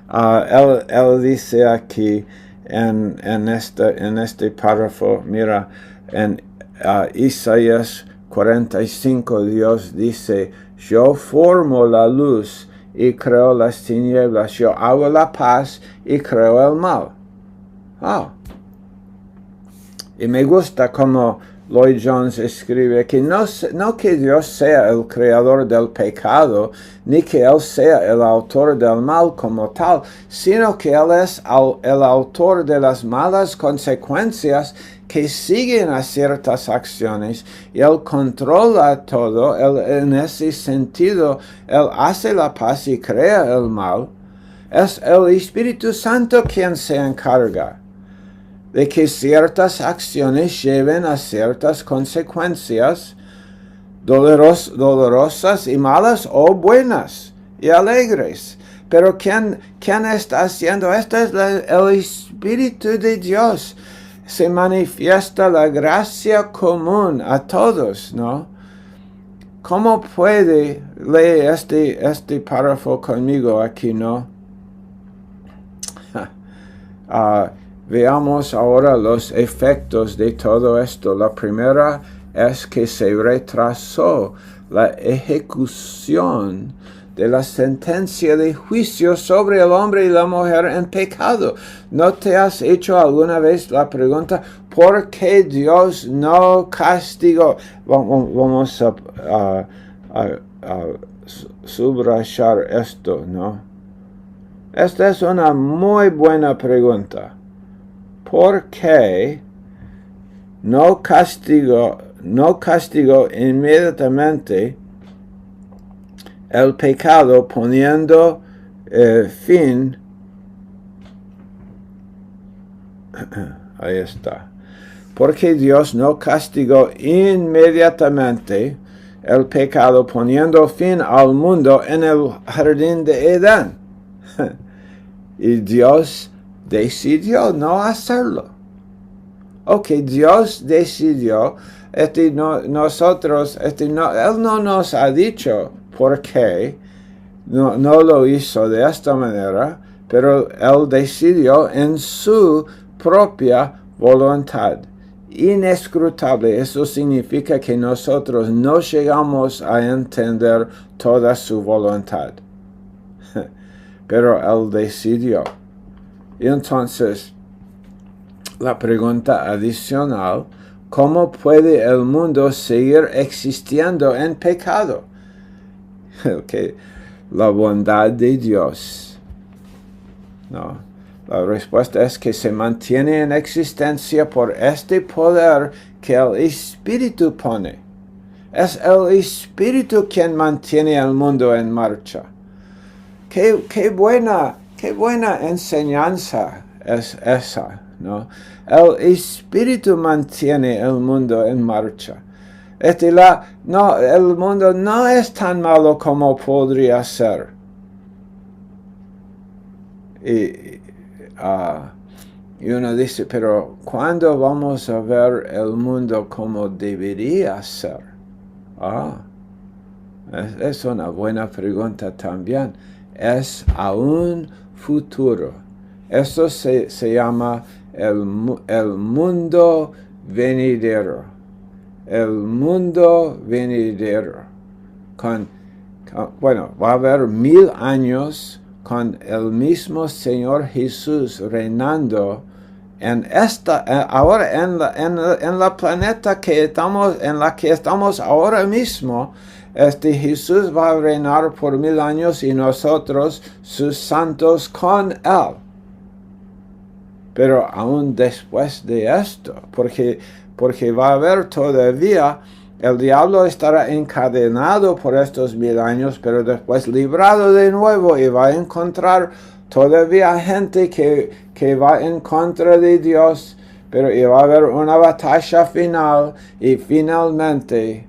Él dice aquí en este párrafo, mira, en Isaías 45, Dios dice: yo formo la luz y creo las tinieblas, yo hago la paz y creo el mal. Y me gusta como Lloyd Jones escribe que no que Dios sea el creador del pecado, ni que Él sea el autor del mal como tal, sino que Él es el autor de las malas consecuencias que siguen a ciertas acciones, y Él controla todo. En ese sentido, Él hace la paz y crea el mal. Es el Espíritu Santo quien se encarga de que ciertas acciones lleven a ciertas consecuencias, dolorosas y malas, o buenas y alegres. Pero ¿quién está haciendo esto? Es el Espíritu de Dios. se manifiesta la gracia común a todos, ¿no? ¿Cómo puede leer este párrafo conmigo aquí, no? Veamos ahora los efectos de todo esto. La primera es que se retrasó la ejecución de la sentencia de juicio sobre el hombre y la mujer en pecado. ¿No te has hecho alguna vez la pregunta, ¿por qué Dios no castigó? Vamos a subrayar esto, ¿no? Esta es una muy buena pregunta. ¿Por qué no castigó inmediatamente el pecado poniendo fin? Ahí está. Porque Dios no castigó inmediatamente el pecado poniendo fin al mundo en el jardín de Edén. Y Dios decidió no hacerlo. Ok, Dios decidió, Él no nos ha dicho por qué no lo hizo de esta manera, pero Él decidió en su propia voluntad. Inescrutable, eso significa que nosotros no llegamos a entender toda su voluntad. Pero Él decidió. Y entonces, la pregunta adicional, ¿cómo puede el mundo seguir existiendo en pecado? Okay. La bondad de Dios. No. La respuesta es que se mantiene en existencia por este poder que el Espíritu pone. Es el Espíritu quien mantiene el mundo en marcha. Qué buena enseñanza es esa, ¿no? El Espíritu mantiene el mundo en marcha. El mundo no es tan malo como podría ser. Y uno dice, pero ¿cuándo vamos a ver el mundo como debería ser? Es una buena pregunta también. Es aún futuro. Eso se llama el mundo venidero. El mundo venidero. Bueno, va a haber 1000 años con el mismo Señor Jesús reinando ahora en la planeta en la que estamos ahora mismo. Jesús va a reinar por 1000 años y nosotros, sus santos, con Él. Pero aún después de esto, porque va a haber todavía, el diablo estará encadenado por estos 1000 años, pero después librado de nuevo y va a encontrar todavía gente que va en contra de Dios, pero va a haber una batalla final y finalmente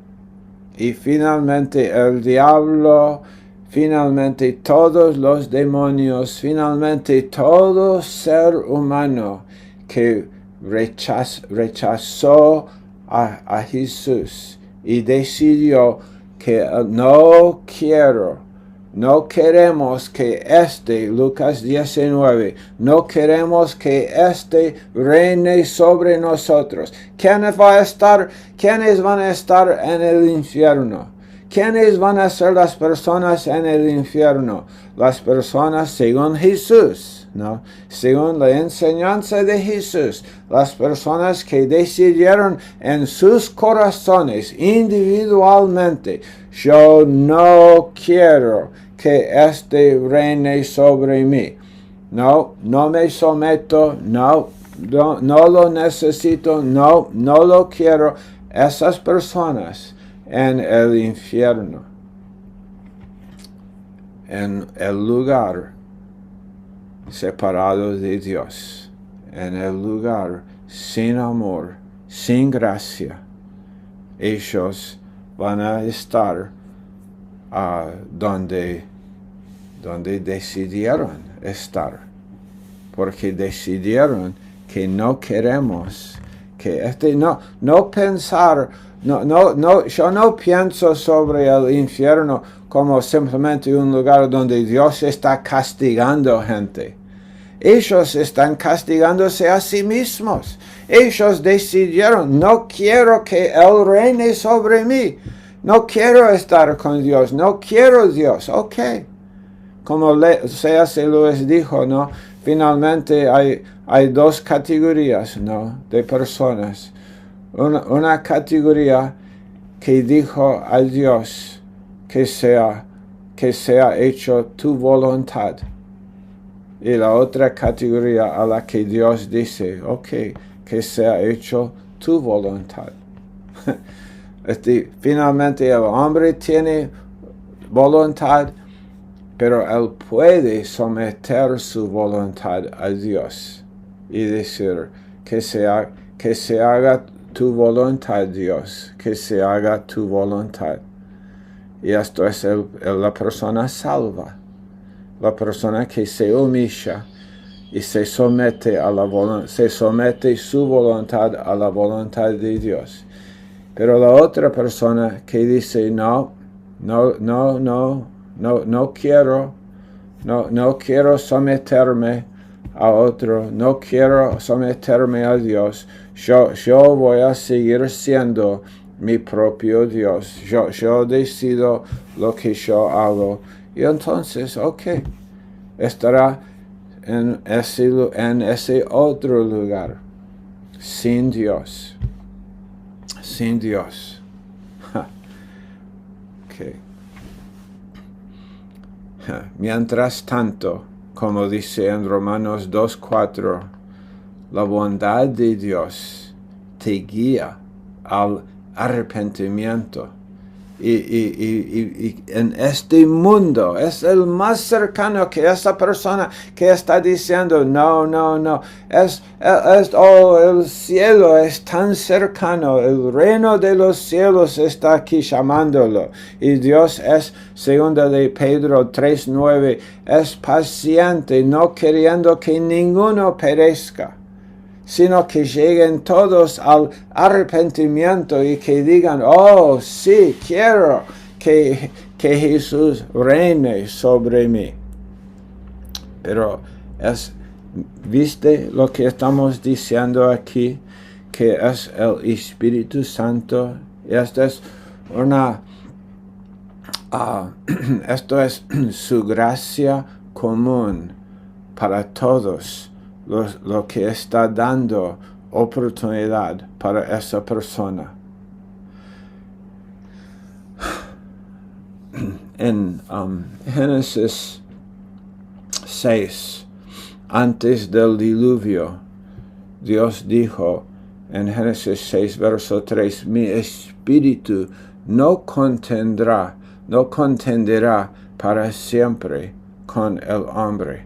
el diablo, finalmente todos los demonios, finalmente todo ser humano que rechazó a Jesús y decidió que no queremos que Lucas 19, no queremos que reine sobre nosotros. ¿Quiénes van a estar en el infierno? ¿Quiénes van a ser las personas en el infierno? Las personas según Jesús, ¿no? Según la enseñanza de Jesús, las personas que decidieron en sus corazones individualmente, yo no quiero que reine sobre mí. No me someto, no lo necesito, no lo quiero. Esas personas en el infierno, en el lugar separado de Dios, en el lugar sin amor, sin gracia, ellos van a estar donde decidieron estar, porque decidieron que no queremos, que no pensar, yo no pienso sobre el infierno como simplemente un lugar donde Dios está castigando gente. Ellos están castigándose a sí mismos. Ellos decidieron, no quiero que Él reine sobre mí. No quiero estar con Dios. No quiero Dios. Ok. Como C.S. Lewis dijo, ¿no? Finalmente hay dos categorías, ¿no? De personas. Una categoría que dijo a Dios que sea hecho tu voluntad. Y la otra categoría a la que Dios dice, ok, que sea hecho tu voluntad. Finalmente el hombre tiene voluntad, pero él puede someter su voluntad a Dios y decir que se haga tu voluntad, Dios, que se haga tu voluntad. Y esto es la persona salva. La persona que se humilla y se somete su voluntad a la voluntad de Dios. Pero la otra persona que dice no quiero someterme a otro, no quiero someterme a Dios, yo voy a seguir siendo mi propio Dios, yo decido lo que yo hago. Y entonces, ok, estará en ese otro lugar, sin Dios. Sin Dios. Okay. Mientras tanto, como dice en Romanos 2:4, la bondad de Dios te guía al arrepentimiento. Y en este mundo es el más cercano que esa persona que está diciendo no, el cielo es tan cercano, el reino de los cielos está aquí llamándolo, y Dios es, segunda de Pedro 3:9, es paciente, no queriendo que ninguno perezca, sino que lleguen todos al arrepentimiento y que digan, oh, sí, quiero que Jesús reine sobre mí. Pero ¿viste lo que estamos diciendo aquí? Que es el Espíritu Santo. Y esto es esto es su gracia común para todos. Lo que está dando oportunidad para esa persona. En Génesis 6, antes del diluvio, Dios dijo en Génesis 6, verso 3, mi espíritu no contenderá para siempre con el hombre.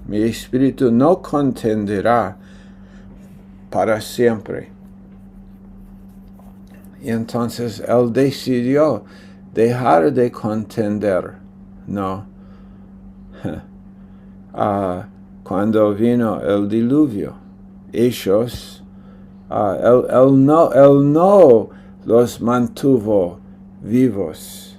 Mi espíritu no contenderá para siempre. Y entonces Él decidió dejar de contender, ¿no? Cuando vino el diluvio, ellos, Él no los mantuvo vivos.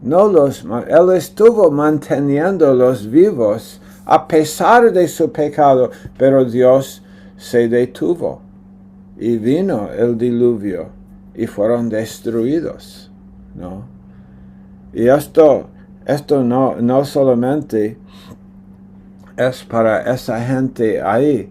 Él estuvo manteniéndolos vivos a pesar de su pecado, pero Dios se detuvo y vino el diluvio y fueron destruidos, ¿no? Y esto no solamente es para esa gente ahí.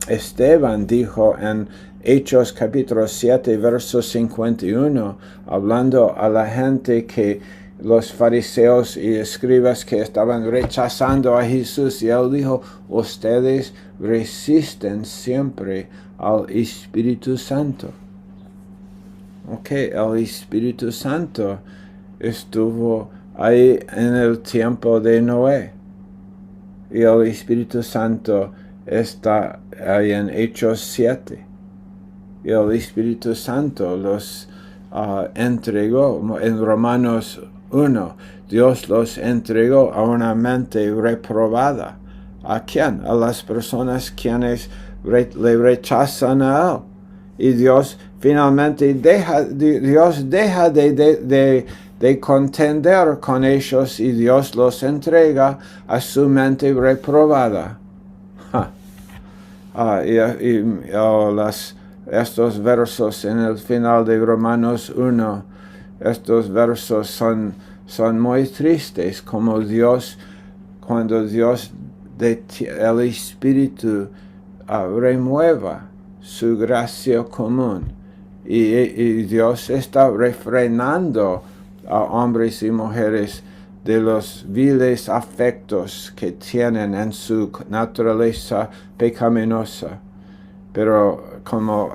Esteban dijo en Hechos capítulo 7, verso 51, hablando a la gente que los fariseos y escribas que estaban rechazando a Jesús, y él dijo, ustedes resisten siempre al Espíritu Santo. Ok, el Espíritu Santo estuvo ahí en el tiempo de Noé. Y el Espíritu Santo está ahí en Hechos 7. Y el Espíritu Santo los entregó en Romanos 1. Dios los entregó a una mente reprobada, ¿A quién? A las personas quienes le rechazan a él. Y Dios finalmente deja de contender con ellos y Dios los entrega a su mente reprobada. Estos versos en el final de Romanos 1, estos versos son muy tristes, como Dios, cuando Dios el Espíritu remueva su gracia común y Dios está refrenando a hombres y mujeres de los viles afectos que tienen en su naturaleza pecaminosa. Pero como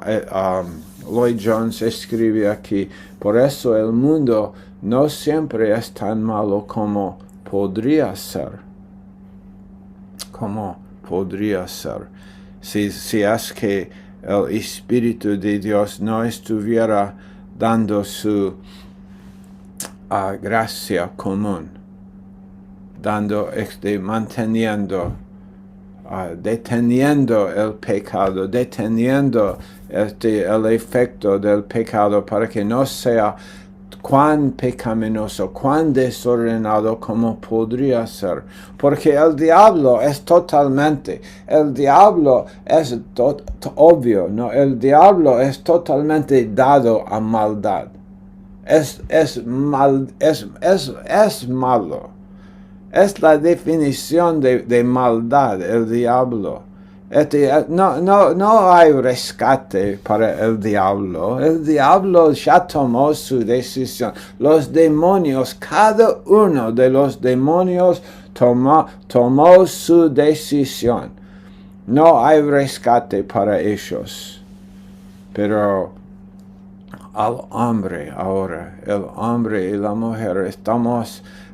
Lloyd Jones escribe aquí, por eso el mundo no siempre es tan malo como podría ser. Como podría ser. Si es que el Espíritu de Dios no estuviera dando su gracia común, manteniendo, deteniendo el pecado, deteniendo el efecto del pecado para que no sea cuán pecaminoso, cuán desordenado como podría ser. Porque el diablo es obvio, ¿no? El diablo es totalmente dado a maldad. Es malo. Es la definición de maldad, el diablo. No hay rescate para el diablo. El diablo ya tomó su decisión. Los demonios, cada uno de los demonios tomó su decisión. No hay rescate para ellos. Pero al hombre ahora, el hombre y la mujer,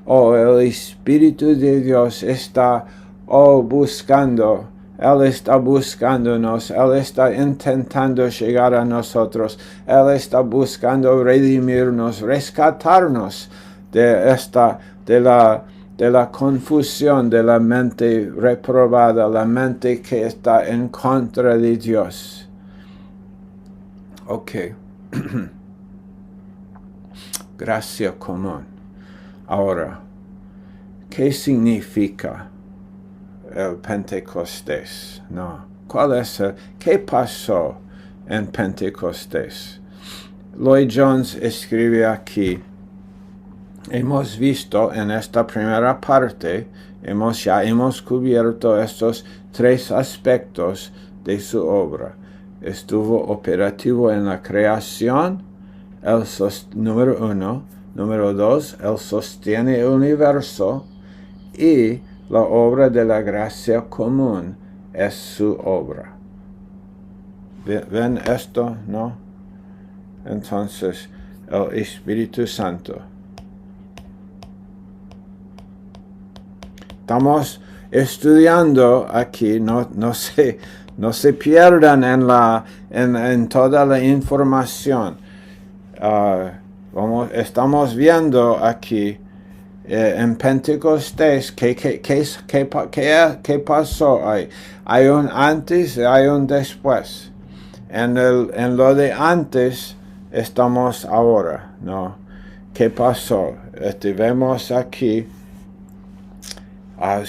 el Espíritu de Dios está buscando. Él está buscándonos, Él está intentando llegar a nosotros, Él está buscando redimirnos, rescatarnos de la confusión de la mente reprobada, la mente que está en contra de Dios. Ok. Gracia común. Ahora, ¿qué significa el Pentecostés? No. ¿Qué pasó en Pentecostés? Lloyd Jones escribe aquí, hemos visto en esta primera parte, hemos cubierto estos tres aspectos de su obra. Estuvo operativo en la creación, número 1. Número 2, Él sostiene el universo y la obra de la gracia común es su obra. ¿Ven esto? ¿No? Entonces, el Espíritu Santo. Estamos estudiando aquí, no se pierdan en toda la información. Estamos viendo aquí en Pentecostés qué pasó ahí. Hay un antes y hay un después. En lo de antes estamos ahora, ¿no? ¿Qué pasó? Vemos aquí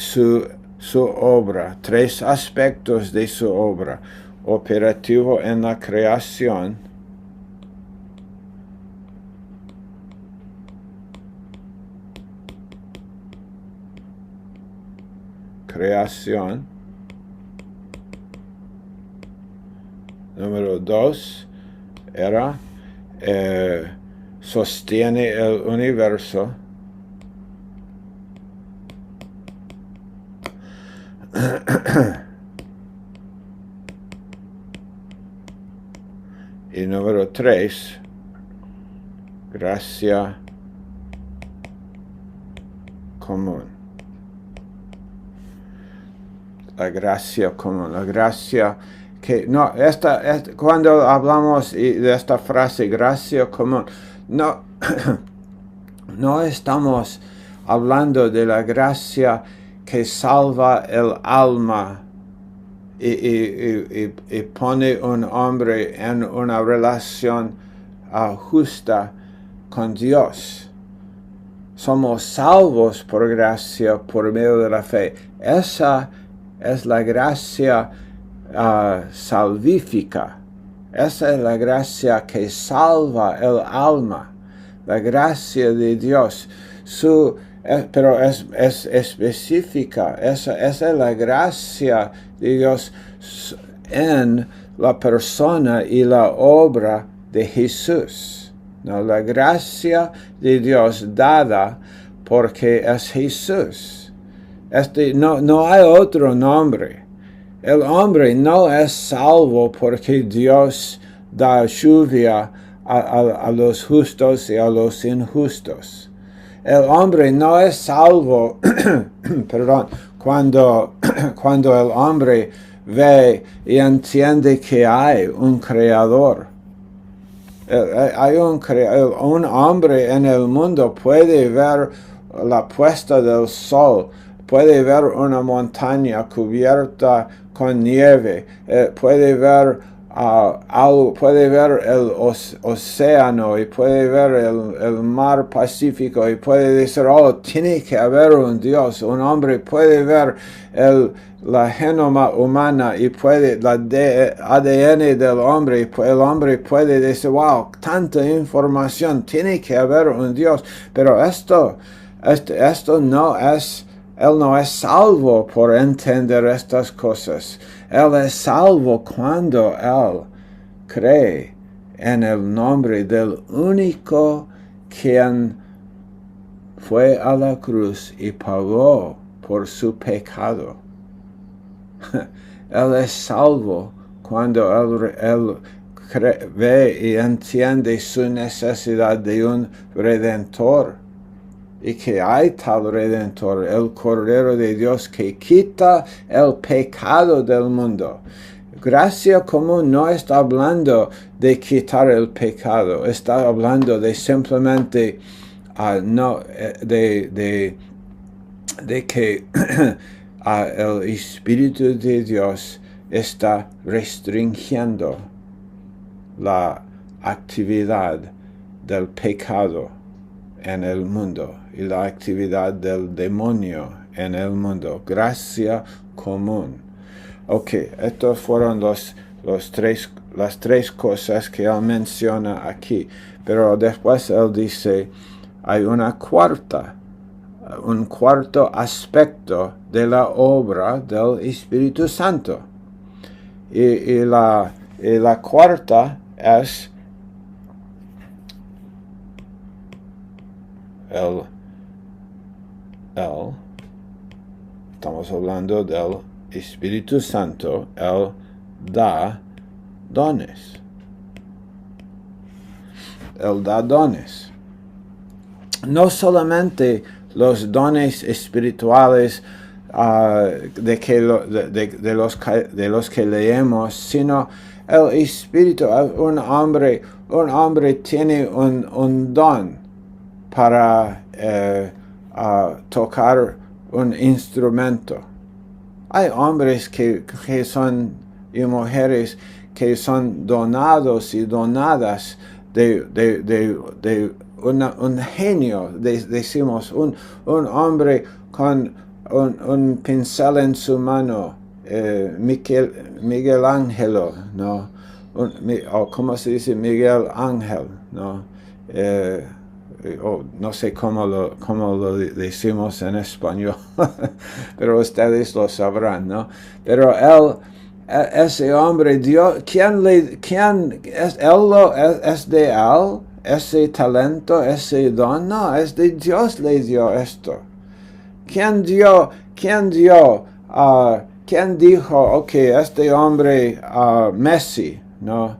su obra, tres aspectos de su obra. Operativo en la creación, Número 2 era sostiene el universo. Y número 3, gracia común. La gracia común, la gracia que no, cuando hablamos de esta frase gracia común, no estamos hablando de la gracia que salva el alma y pone un hombre en una relación justa con Dios. Somos salvos por gracia, por medio de la fe. Esa es la gracia salvífica. Esa es la gracia que salva el alma. La gracia de Dios. Pero es específica. Esa es la gracia de Dios en la persona y la obra de Jesús. No, la gracia de Dios dada porque es Jesús. No hay otro nombre. El hombre no es salvo porque Dios da lluvia a los justos y a los injustos. El hombre no es salvo, perdón, cuando el hombre ve y entiende que hay un creador. Hay un hombre en el mundo puede ver la puesta del sol, puede ver una montaña cubierta con nieve, puede ver el océano y puede ver el mar Pacífico y puede decir, tiene que haber un Dios. Un hombre puede ver la genoma humana y puede la ADN del hombre, y el hombre puede decir, wow, tanta información, tiene que haber un Dios. Pero esto no es, él no es salvo por entender estas cosas. Él es salvo cuando él cree en el nombre del único quien fue a la cruz y pagó por su pecado. Él es salvo cuando él ve y entiende su necesidad de un redentor. Y que hay tal redentor, el Cordero de Dios que quita el pecado del mundo. Gracia común no está hablando de quitar el pecado, está hablando de simplemente de que el Espíritu de Dios está restringiendo la actividad del pecado en el mundo y la actividad del demonio en el mundo. Gracia común. Ok, estos fueron las tres cosas que él menciona aquí. Pero después él dice, hay un cuarto aspecto de la obra del Espíritu Santo. Y la cuarta es estamos hablando del Espíritu Santo. Él da dones. Él da dones. No solamente los dones espirituales de los que leemos, sino el Espíritu. Un hombre tiene un don para tocar un instrumento. Hay hombres que son y mujeres que son donados y donadas de un genio, decimos, un hombre con un pincel en su mano, Miguel Ángel, ¿no? ¿Cómo se dice? Miguel Ángel, ¿no? No sé cómo lo decimos en español, pero ustedes lo sabrán, ¿no? Pero ese hombre, Dios, es de él, ese talento, ese don? No, es de Dios le dio esto. ¿Quién dijo, ok, este hombre, Messi, ¿no?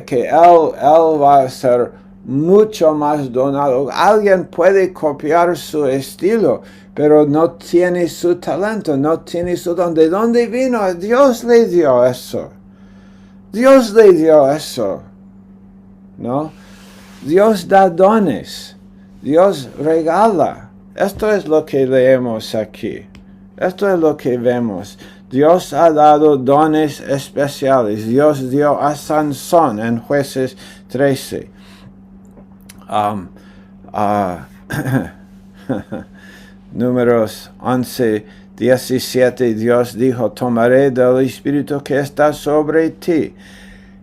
Que él va a ser mucho más donado. Alguien puede copiar su estilo, pero no tiene su talento, no tiene su don. ¿De dónde vino? Dios le dio eso. Dios le dio eso, ¿no? Dios da dones. Dios regala. Esto es lo que leemos aquí. Esto es lo que vemos. Dios ha dado dones especiales. Dios dio a Sansón en Jueces 13. Números 11, 17, Dios dijo, tomaré del Espíritu que está sobre ti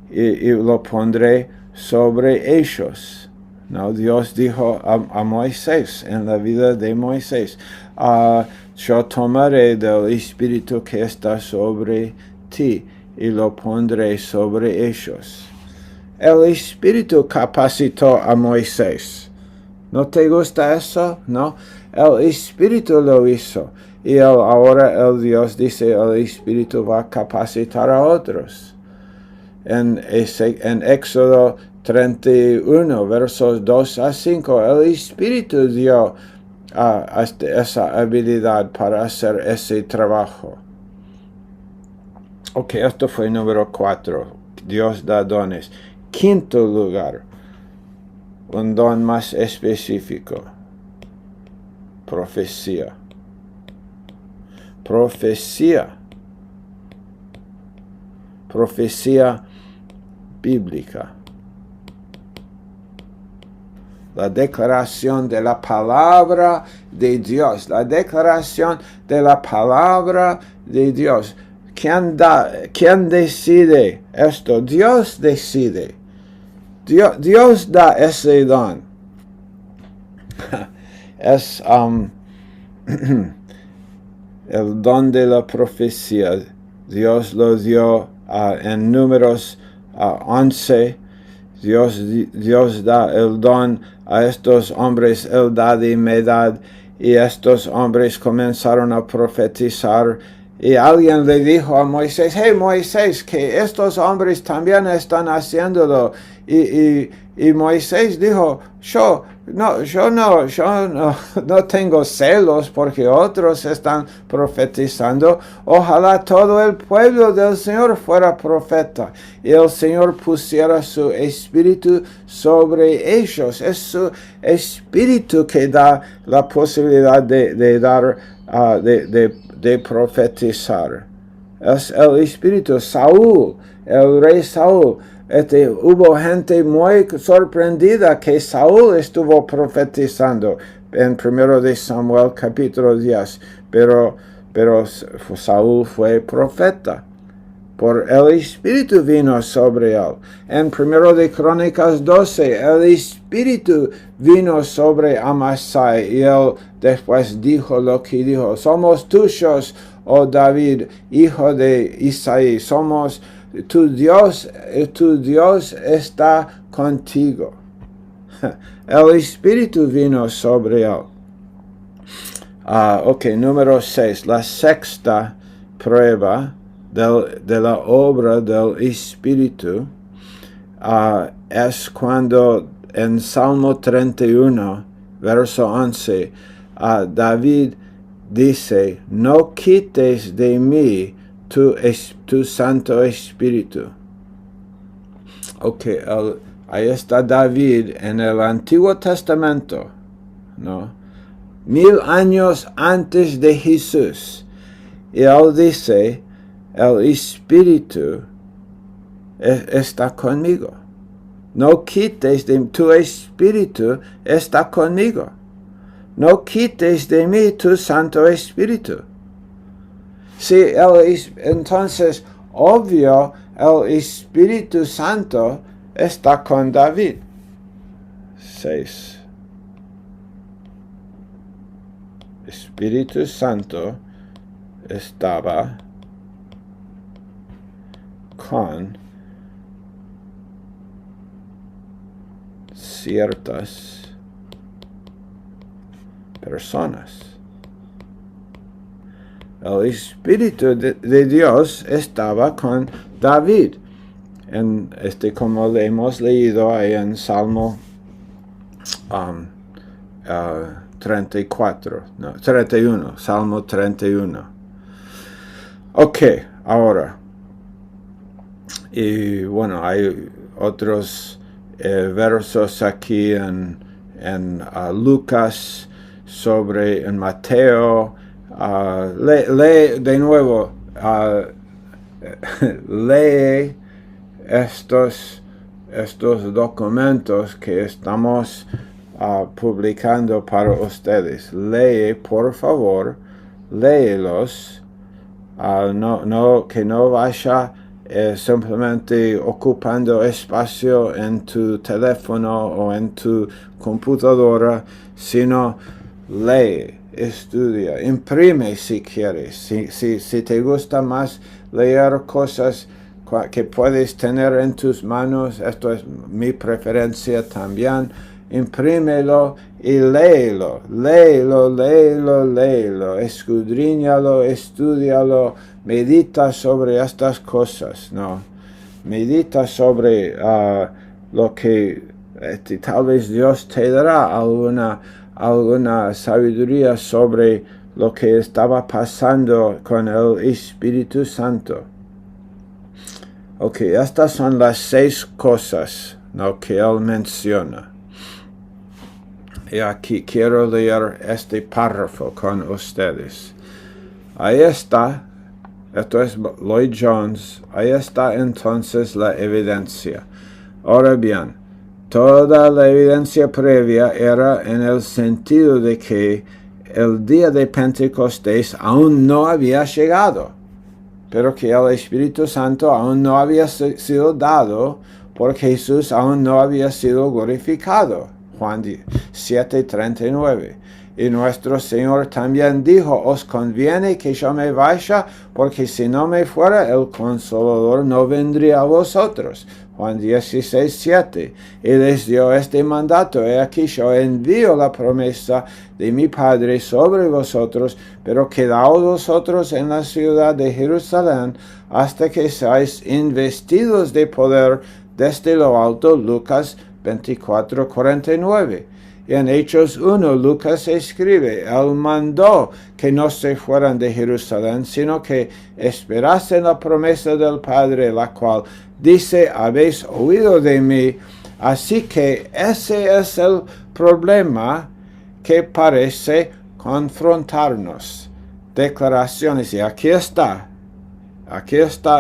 y lo pondré sobre ellos. No, Dios dijo a Moisés, en la vida de Moisés, yo tomaré del Espíritu que está sobre ti y lo pondré sobre ellos. El Espíritu capacitó a Moisés. ¿No te gusta eso? ¿No? El Espíritu lo hizo. Y ahora el Dios dice, el Espíritu va a capacitar a otros. En Éxodo 31, versos 2 a 5, el Espíritu dio esa habilidad para hacer ese trabajo. Ok, esto fue número 4. Dios da dones. Quinto lugar, un don más específico. Profecía. Profecía. Profecía bíblica. La declaración de la palabra de Dios. La declaración de la palabra de Dios. ¿Quién decide esto? Dios decide. Dios da ese don. Es el don de la profecía. Dios lo dio en Números 11. Dios da el don a estos hombres, Eldad y Medad, y estos hombres comenzaron a profetizar. Y alguien le dijo a Moisés, hey Moisés, que estos hombres también están haciéndolo. Y Moisés dijo, yo no tengo celos porque otros están profetizando. Ojalá todo el pueblo del Señor fuera profeta y el Señor pusiera su espíritu sobre ellos. Es su espíritu que da la posibilidad de profetizar. Es el espíritu. Saúl, el rey Saúl, hubo gente muy sorprendida que Saúl estuvo profetizando en 1 de Samuel capítulo 10, pero Saúl fue profeta. Por el Espíritu vino sobre él. En 1 de Crónicas 12, el Espíritu vino sobre Amasai y él después dijo lo que dijo. Somos tuyos, oh David, hijo de Isaí. Tu Dios está contigo. El Espíritu vino sobre él. Ok, número 6, la sexta prueba de la obra del Espíritu es cuando en Salmo 31, verso 11, David dice, no quites de mí tu Santo Espíritu. Ok, ahí está David en el Antiguo Testamento, ¿no? 1000 años antes de Jesús. Y él dice, el Espíritu está conmigo. No quites de tu Espíritu, está conmigo. No quites de mí tu Santo Espíritu. Sí, entonces, obvio, el Espíritu Santo está con David. 6. Espíritu Santo estaba con ciertas personas. El Espíritu de Dios estaba con David. Como le hemos leído ahí en Salmo 31, Salmo 31. Ok, ahora. Y bueno, hay otros versos aquí en Lucas sobre en Mateo. Lee de nuevo, lee estos documentos que estamos publicando para ustedes. Lee, por favor, léelos. Que no vaya simplemente ocupando espacio en tu teléfono o en tu computadora, sino lee, estudia, imprime si quieres. Si te gusta más leer cosas que puedes tener en tus manos, esto es mi preferencia también, imprímelo y léelo, escudriñalo, estúdialo, medita sobre estas cosas, ¿no? Medita sobre lo que tal vez Dios te dará alguna sabiduría sobre lo que estaba pasando con el Espíritu Santo. Ok, estas son las 6 cosas, ¿no?, que él menciona. Y aquí quiero leer este párrafo con ustedes. Ahí está, esto es Lloyd Jones, ahí está entonces la evidencia. Ahora bien, toda la evidencia previa era en el sentido de que el día de Pentecostés aún no había llegado, pero que el Espíritu Santo aún no había sido dado porque Jesús aún no había sido glorificado. Juan 7:39. Y nuestro Señor también dijo, os conviene que yo me vaya, porque si no me fuera, el Consolador no vendría a vosotros. Juan 16:7. Y les dio este mandato, he aquí yo envío la promesa de mi Padre sobre vosotros, pero quedaos vosotros en la ciudad de Jerusalén, hasta que seáis investidos de poder desde lo alto. Lucas 24:49. Y en Hechos 1, Lucas escribe, él mandó que no se fueran de Jerusalén, sino que esperasen la promesa del Padre, la cual dice, habéis oído de mí. Así que ese es el problema que parece confrontarnos. Declaraciones, y aquí está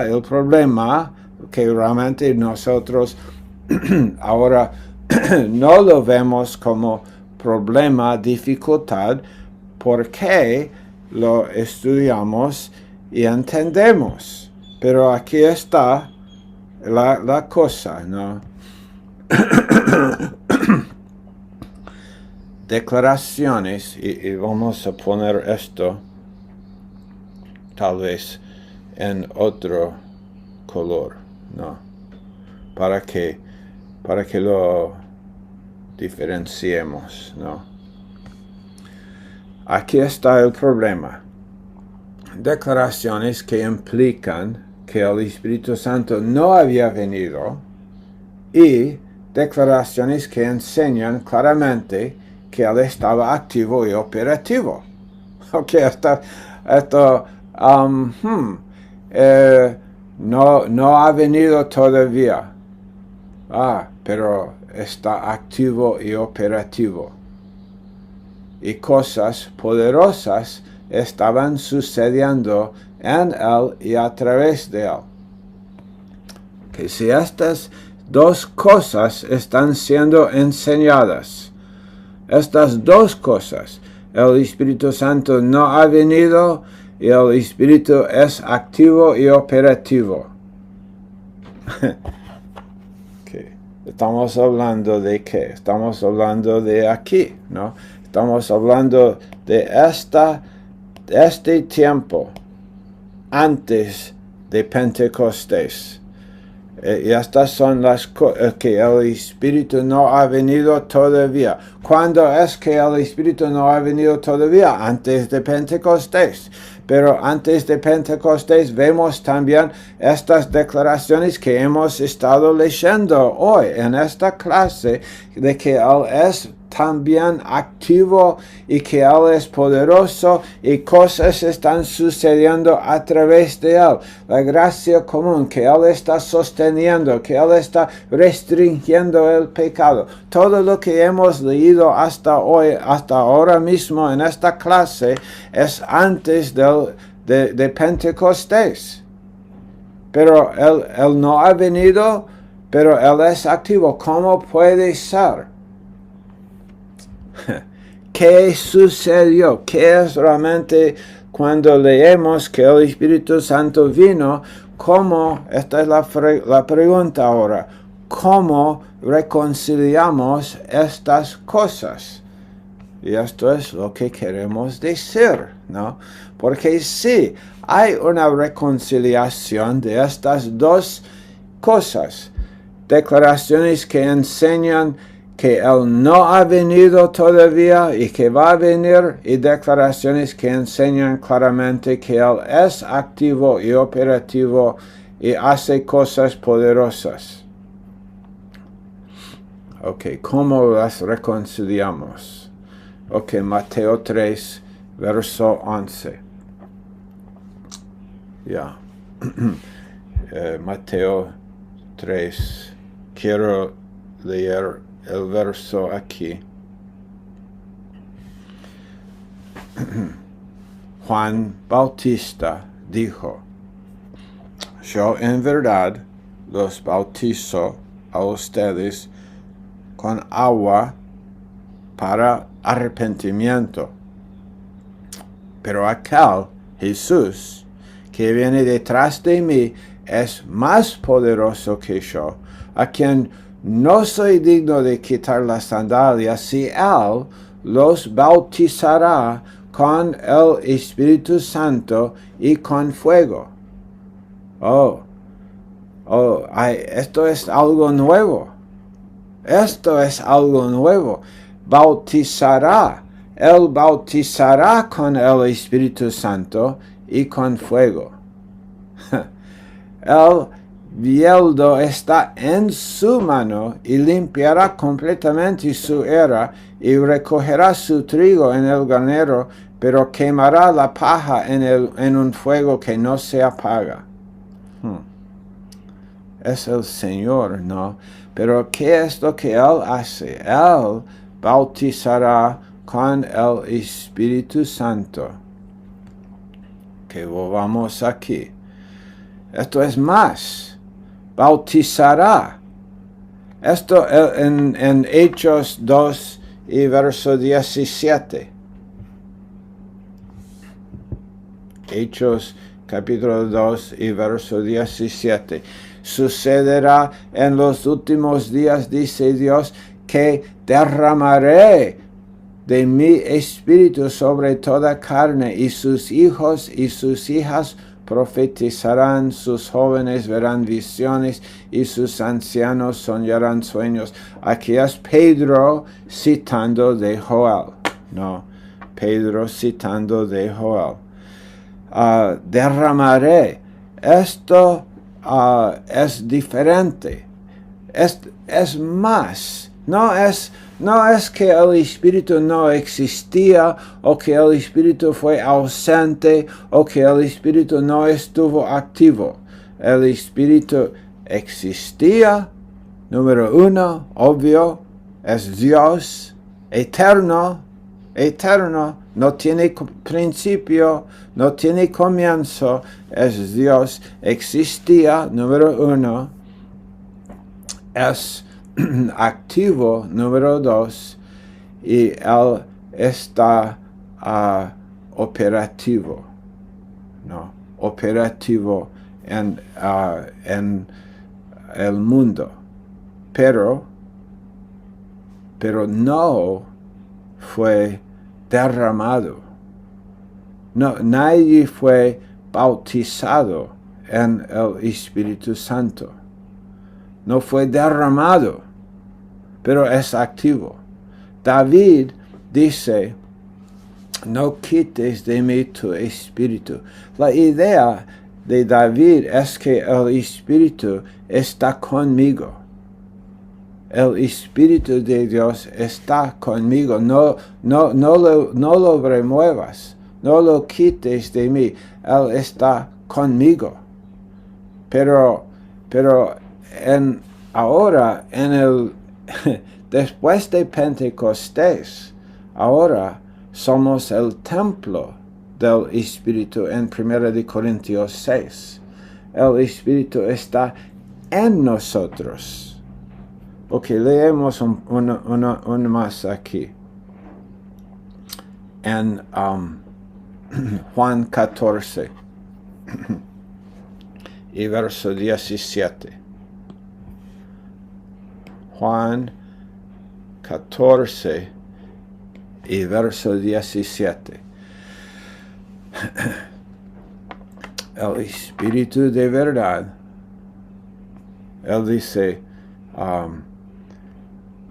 el problema que realmente nosotros ahora no lo vemos como problema, dificultad, porque lo estudiamos y entendemos. Pero aquí está la cosa, ¿no? Declaraciones, y vamos a poner esto tal vez en otro color, ¿no? Para que lo diferenciemos, ¿no? Aquí está el problema. Declaraciones que implican que el Espíritu Santo no había venido y declaraciones que enseñan claramente que él estaba activo y operativo. Ok, no ha venido todavía. Pero está activo y operativo. Y cosas poderosas estaban sucediendo en él y a través de él. Que si estas 2 cosas están siendo enseñadas, estas 2 cosas, el Espíritu Santo no ha venido y el Espíritu es activo y operativo. Estamos hablando de qué? Estamos hablando de aquí, ¿no? Estamos hablando de este tiempo antes de Pentecostés. Y estas son las cosas que el Espíritu no ha venido todavía. ¿Cuándo es que el Espíritu no ha venido todavía? Antes de Pentecostés. pero antes de Pentecostés vemos también estas declaraciones que hemos estado leyendo hoy en esta clase, de que Él es también activo y que Él es poderoso y cosas están sucediendo a través de Él. La gracia común que Él está sosteniendo, que Él está restringiendo el pecado. Todo lo que hemos leído hasta hoy, hasta ahora mismo en esta clase, es antes de Pentecostés. Pero él no ha venido, pero Él es activo. ¿Cómo puede ser? ¿Qué sucedió? ¿Qué es realmente cuando leemos que el Espíritu Santo vino? ¿Cómo? Esta es la pregunta ahora. ¿Cómo reconciliamos estas cosas? Y esto es lo que queremos decir, ¿no? Porque sí, hay una reconciliación de estas dos cosas. Declaraciones que enseñan que Él no ha venido todavía y que va a venir, y declaraciones que enseñan claramente que Él es activo y operativo y hace cosas poderosas. Ok, ¿cómo las reconciliamos? Ok, Mateo 3, verso 11. Ya. Mateo 3, quiero leer el verso aquí. Juan Bautista dijo: yo en verdad los bautizo a ustedes con agua para arrepentimiento, pero aquel Jesús que viene detrás de mí es más poderoso que yo, a quien no soy digno de quitar las sandalias, y Él los bautizará con el Espíritu Santo y con fuego. Esto es algo nuevo. Esto es algo nuevo. Bautizará. Él bautizará con el Espíritu Santo y con fuego. El bieldo está en su mano y limpiará completamente su era y recogerá su trigo en el granero, pero quemará la paja en un fuego que no se apaga. Es el Señor, ¿no? Pero ¿qué es lo que Él hace? Él bautizará con el Espíritu Santo. Que volvamos aquí. Esto es más. Bautizará. Esto en Hechos 2 y verso 17. Hechos capítulo 2 y verso 17. Sucederá en los últimos días, dice Dios, que derramaré de mi espíritu sobre toda carne, y sus hijos y sus hijas profetizarán, sus jóvenes verán visiones y sus ancianos soñarán sueños. Aquí es Pedro citando de Joel, no, Pedro citando de Joel. Derramaré. Esto es diferente. Es más. No es que el Espíritu no existía, o que el Espíritu fue ausente, o que el Espíritu no estuvo activo. El Espíritu existía, número uno, obvio, es Dios, eterno, no tiene principio, no tiene comienzo, es Dios, existía, número uno, es activo, número 2, y Él está operativo, ¿no? Operativo en el mundo, pero no fue derramado. No, nadie fue bautizado en el Espíritu Santo. No fue derramado, pero es activo. David dice no quites de mí tu espíritu. La idea de David es que el espíritu está conmigo. El espíritu de Dios está conmigo. No lo remuevas. No lo quites de mí. Él está conmigo. Pero ahora, después de Pentecostés, ahora somos el templo del Espíritu en 1 Corintios 6. El Espíritu está en nosotros. Ok, leemos un más aquí. En Juan 14 y verso 17. Juan 14 y verso 17. El Espíritu de verdad, él dice,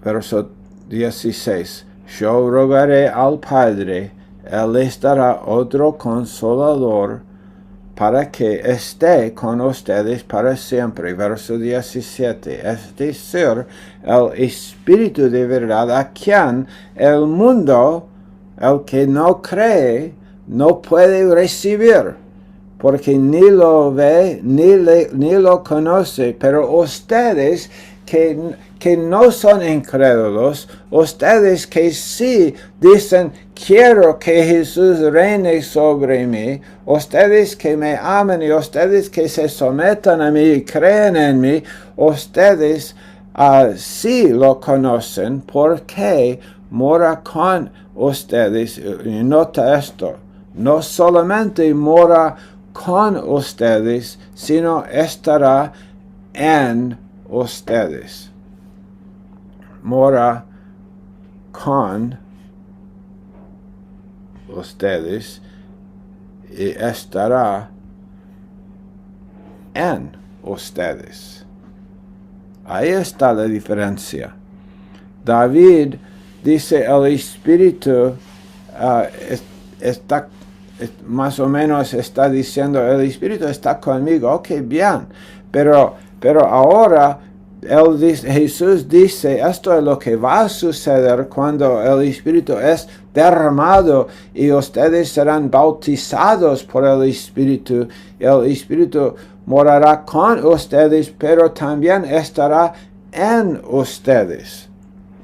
verso 16, yo rogaré al Padre, él les dará otro consolador para que esté con ustedes para siempre. Verso 17, es decir, el Espíritu de verdad, a quien el mundo, el que no cree, no puede recibir, porque ni lo ve, ni lo conoce, pero ustedes que no son incrédulos, ustedes que sí dicen, quiero que Jesús reine sobre mí, ustedes que me aman y ustedes que se sometan a mí y creen en mí, ustedes sí lo conocen porque mora con ustedes. Y nota esto, no solamente mora con ustedes, sino estará en ustedes. Mora con ustedes y estará en ustedes. Ahí está la diferencia. David dice, el Espíritu está, más o menos está diciendo, el Espíritu está conmigo. Ok, bien, pero ahora Jesús dice, esto es lo que va a suceder cuando el Espíritu es derramado y ustedes serán bautizados por el Espíritu. El Espíritu morará con ustedes, pero también estará en ustedes.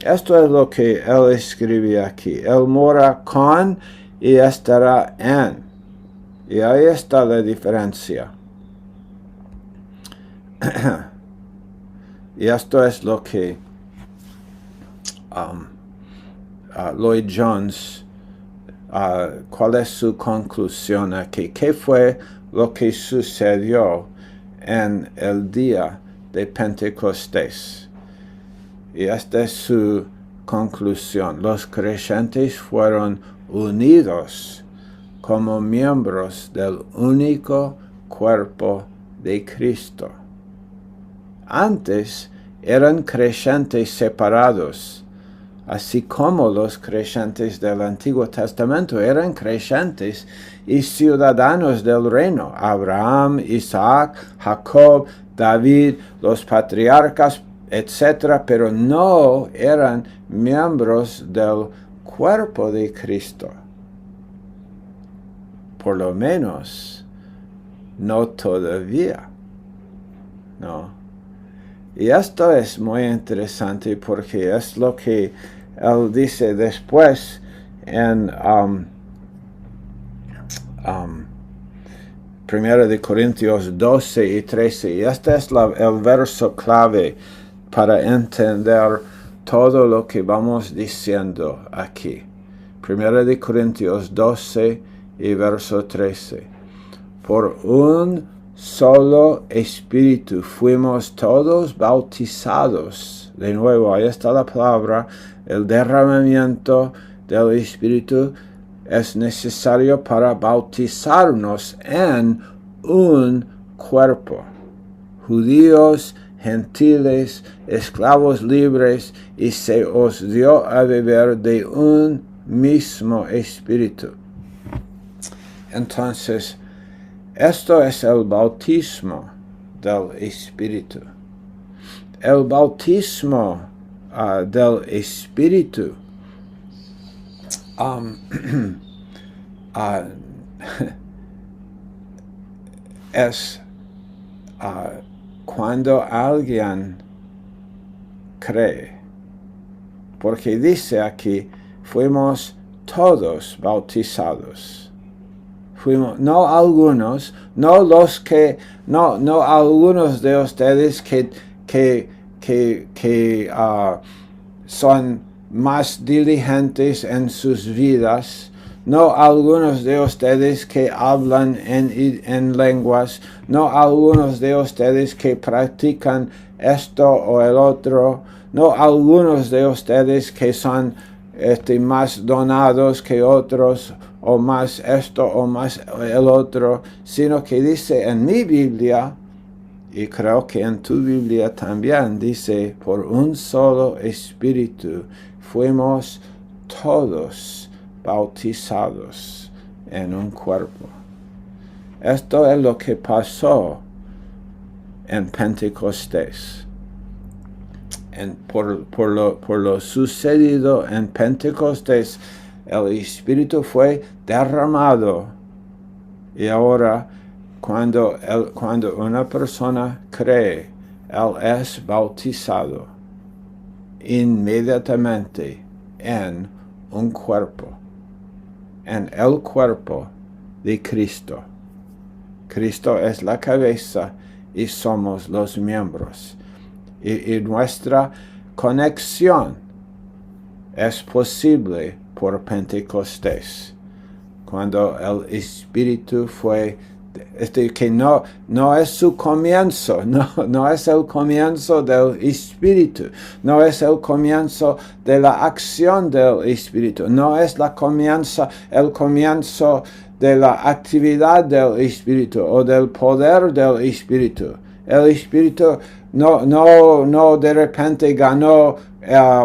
Esto es lo que él escribe aquí. Él mora con y estará en. Y ahí está la diferencia. Y esto es lo que Lloyd Jones, ¿cuál es su conclusión aquí? ¿Qué fue lo que sucedió en el día de Pentecostés? Y esta es su conclusión. Los creyentes fueron unidos como miembros del único cuerpo de Cristo. Antes eran creyentes separados, así como los creyentes del Antiguo Testamento eran creyentes y ciudadanos del reino. Abraham, Isaac, Jacob, David, los patriarcas, etc., pero no eran miembros del cuerpo de Cristo. Por lo menos, no todavía. No. Y esto es muy interesante porque es lo que él dice después en 1 Corintios 12 y 13. Y este es el verso clave para entender todo lo que vamos diciendo aquí. 1 Corintios 12 y verso 13. Por un solo Espíritu fuimos todos bautizados. De nuevo, ahí está la palabra. El derramamiento del Espíritu es necesario para bautizarnos en un cuerpo. Judíos, gentiles, esclavos libres, y se os dio a beber de un mismo Espíritu. Entonces, esto es el bautismo del Espíritu. El bautismo del Espíritu es cuando alguien cree, porque dice aquí, fuimos todos bautizados. Fuimos, no algunos, no los que, no algunos de ustedes que son más diligentes en sus vidas, no algunos de ustedes que hablan en lenguas, no algunos de ustedes que practican esto o el otro, no algunos de ustedes que son más donados que otros, o más esto o más el otro, sino que dice en mi Biblia, y creo que en tu Biblia también, dice, por un solo Espíritu fuimos todos bautizados en un cuerpo. Esto es lo que pasó en Pentecostés. Por lo sucedido en Pentecostés, el Espíritu fue derramado. Y ahora, cuando una persona cree, él es bautizado inmediatamente en un cuerpo, en el cuerpo de Cristo. Cristo es la cabeza y somos los miembros. Y nuestra conexión es posible por Pentecostés, cuando el Espíritu fue, que no es su comienzo, no es el comienzo del Espíritu, no es el comienzo de la acción del Espíritu, no es el comienzo de la actividad del Espíritu o del poder del Espíritu. El Espíritu no de repente ganó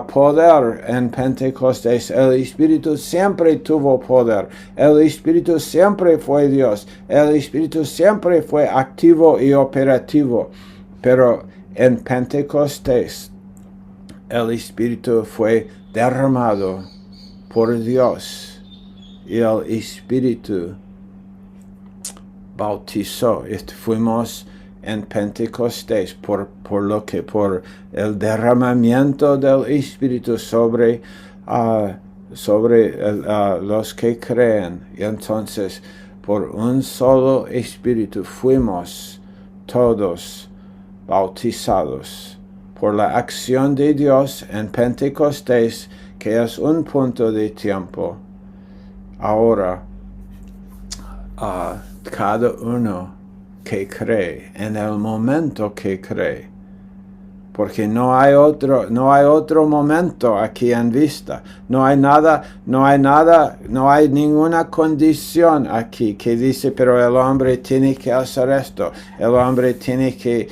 poder en Pentecostés. El Espíritu siempre tuvo poder. El Espíritu siempre fue Dios. El Espíritu siempre fue activo y operativo. Pero en Pentecostés, el Espíritu fue derramado por Dios. Y el Espíritu bautizó. Fuimos en Pentecostés por el derramamiento del Espíritu sobre los que creen. Y entonces, por un solo Espíritu fuimos todos bautizados por la acción de Dios en Pentecostés, que es un punto de tiempo. Ahora, cada uno que cree, en el momento que cree, porque no hay otro momento aquí en vista, no hay ninguna condición aquí que dice, pero el hombre tiene que hacer esto, el hombre tiene que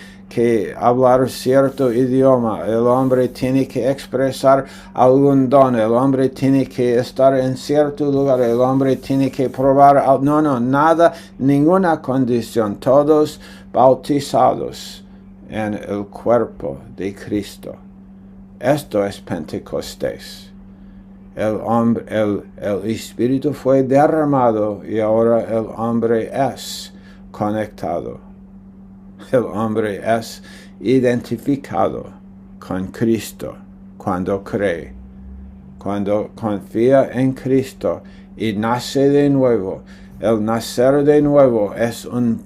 hablar cierto idioma, el hombre tiene que expresar algún don, el hombre tiene que estar en cierto lugar, el hombre tiene que probar, nada, ninguna condición, todos bautizados en el cuerpo de Cristo. Esto es Pentecostés. El Espíritu fue derramado y ahora el hombre es conectado. El hombre es identificado con Cristo cuando cree, cuando confía en Cristo y nace de nuevo. El nacer de nuevo es un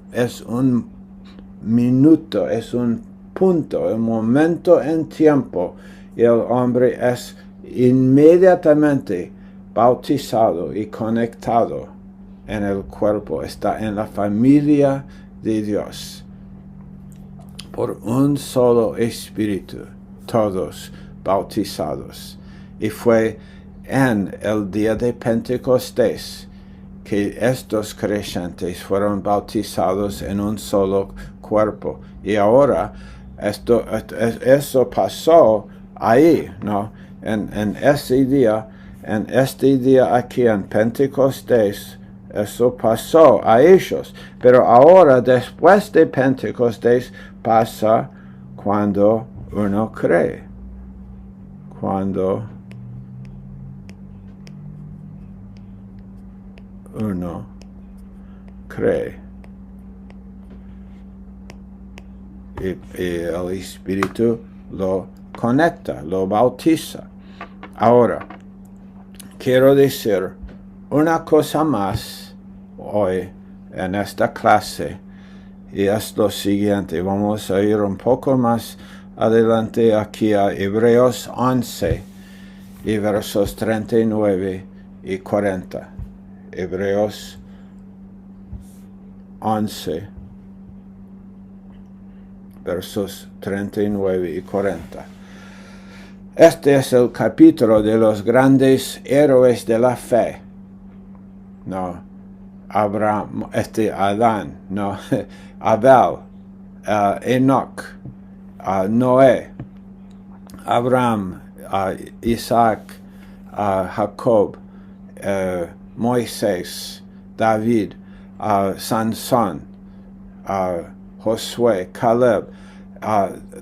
minuto, es un punto, un momento en tiempo, y el hombre es inmediatamente bautizado y conectado en el cuerpo, está en la familia de Dios. Por un solo Espíritu, todos bautizados. Y fue en el día de Pentecostés que estos creyentes fueron bautizados en un solo cuerpo. Y ahora eso pasó ahí, ¿no? En ese día, en este día aquí en Pentecostés, eso pasó a ellos. Pero ahora, después de Pentecostés, pasa cuando uno cree. Cuando uno cree. Y el Espíritu lo conecta, lo bautiza. Ahora, quiero decir una cosa más hoy en esta clase, y es lo siguiente. Vamos a ir un poco más adelante aquí a Hebreos 11 y versos 39 y 40. Hebreos 11, versos 39 y 40. Este es el capítulo de los grandes héroes de la fe. No, Abraham, Adán, no, Abel, Enoch, Noé, Abraham, Isaac, Jacob, Moisés, David, Sansón, Josué, Caleb,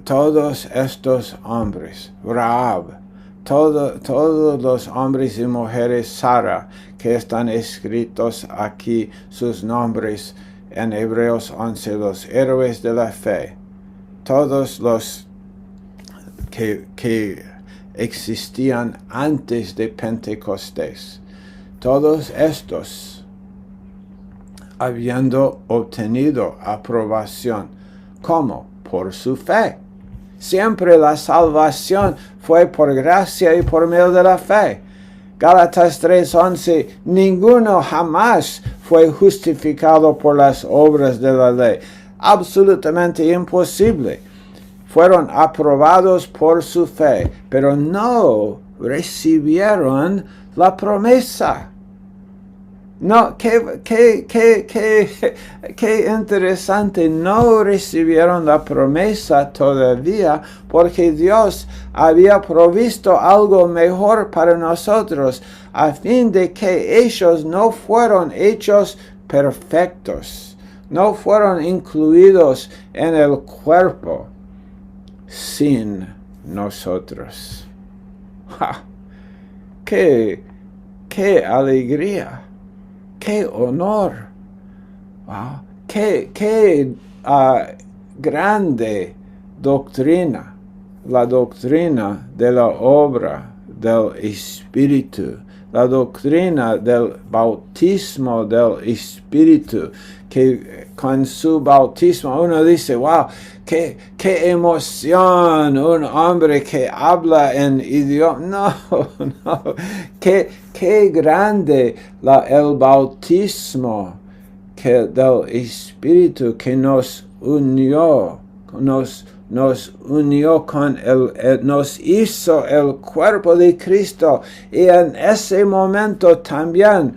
todos estos hombres, Rahab, todos los hombres y mujeres, Sara, que están escritos aquí, sus nombres en Hebreos 11, los héroes de la fe, todos los que existían antes de Pentecostés, todos estos, habiendo obtenido aprobación, ¿cómo? Por su fe. Siempre la salvación fue por gracia y por medio de la fe. Gálatas 3:11, ninguno jamás fue justificado por las obras de la ley. Absolutamente imposible. Fueron aprobados por su fe, pero no recibieron la promesa. No, qué interesante, no recibieron la promesa todavía porque Dios había provisto algo mejor para nosotros a fin de que ellos no fueron hechos perfectos, no fueron incluidos en el cuerpo sin nosotros. ¡Ja! ¡Qué alegría! ¡Qué honor! Wow. ¡Qué grande doctrina! La doctrina de la obra del Espíritu, la doctrina del bautismo del Espíritu, que con su bautismo uno dice, wow, qué emoción, un hombre que habla en idioma, no, qué grande el bautismo del Espíritu que nos unió, nos hizo el cuerpo de Cristo, y en ese momento también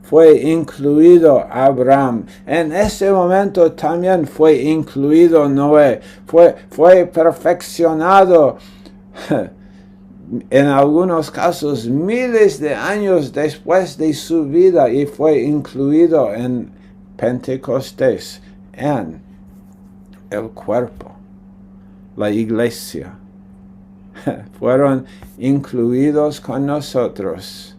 fue incluido Abraham. En ese momento también fue incluido Noé. Fue perfeccionado en algunos casos miles de años después de su vida, y fue incluido en Pentecostés, en el cuerpo, la iglesia. Fueron incluidos con nosotros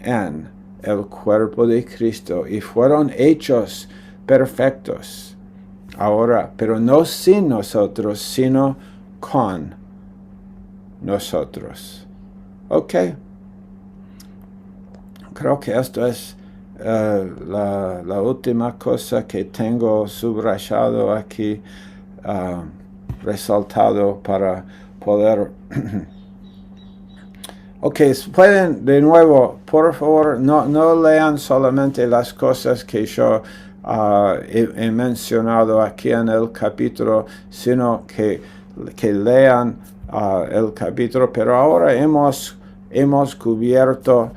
en el cuerpo de Cristo y fueron hechos perfectos. Ahora, pero no sin nosotros, sino con nosotros. Ok. Creo que esto es la última cosa que tengo subrayado aquí, resaltado para poder... Ok, pueden de nuevo, por favor, no lean solamente las cosas que yo he mencionado aquí en el capítulo, sino que lean el capítulo. Pero ahora hemos cubierto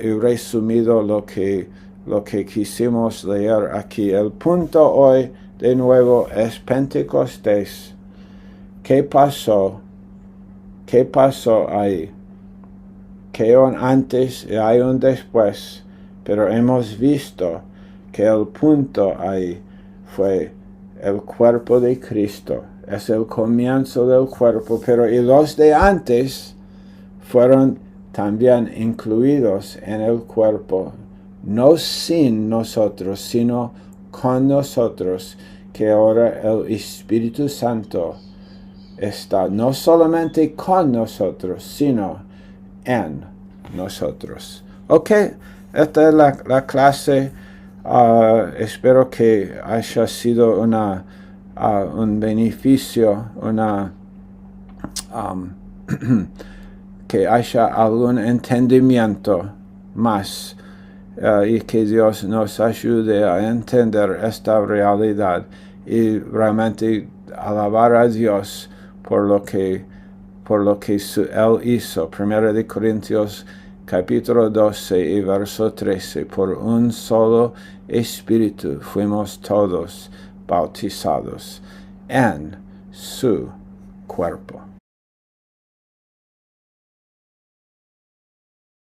y resumido lo que quisimos leer aquí. El punto hoy, de nuevo, es Pentecostés. ¿Qué pasó? ¿Qué pasó ahí? que un antes y hay un después, pero hemos visto que el punto ahí fue el cuerpo de Cristo. Es el comienzo del cuerpo, pero y los de antes fueron también incluidos en el cuerpo, no sin nosotros, sino con nosotros, que ahora el Espíritu Santo está no solamente con nosotros, sino en nosotros. Ok, esta es la clase. Espero que haya sido un beneficio, que haya algún entendimiento más, y que Dios nos ayude a entender esta realidad y realmente alabar a Dios por lo que Él hizo. 1 de Corintios capítulo 12 y verso 13. Por un solo Espíritu fuimos todos bautizados en su cuerpo.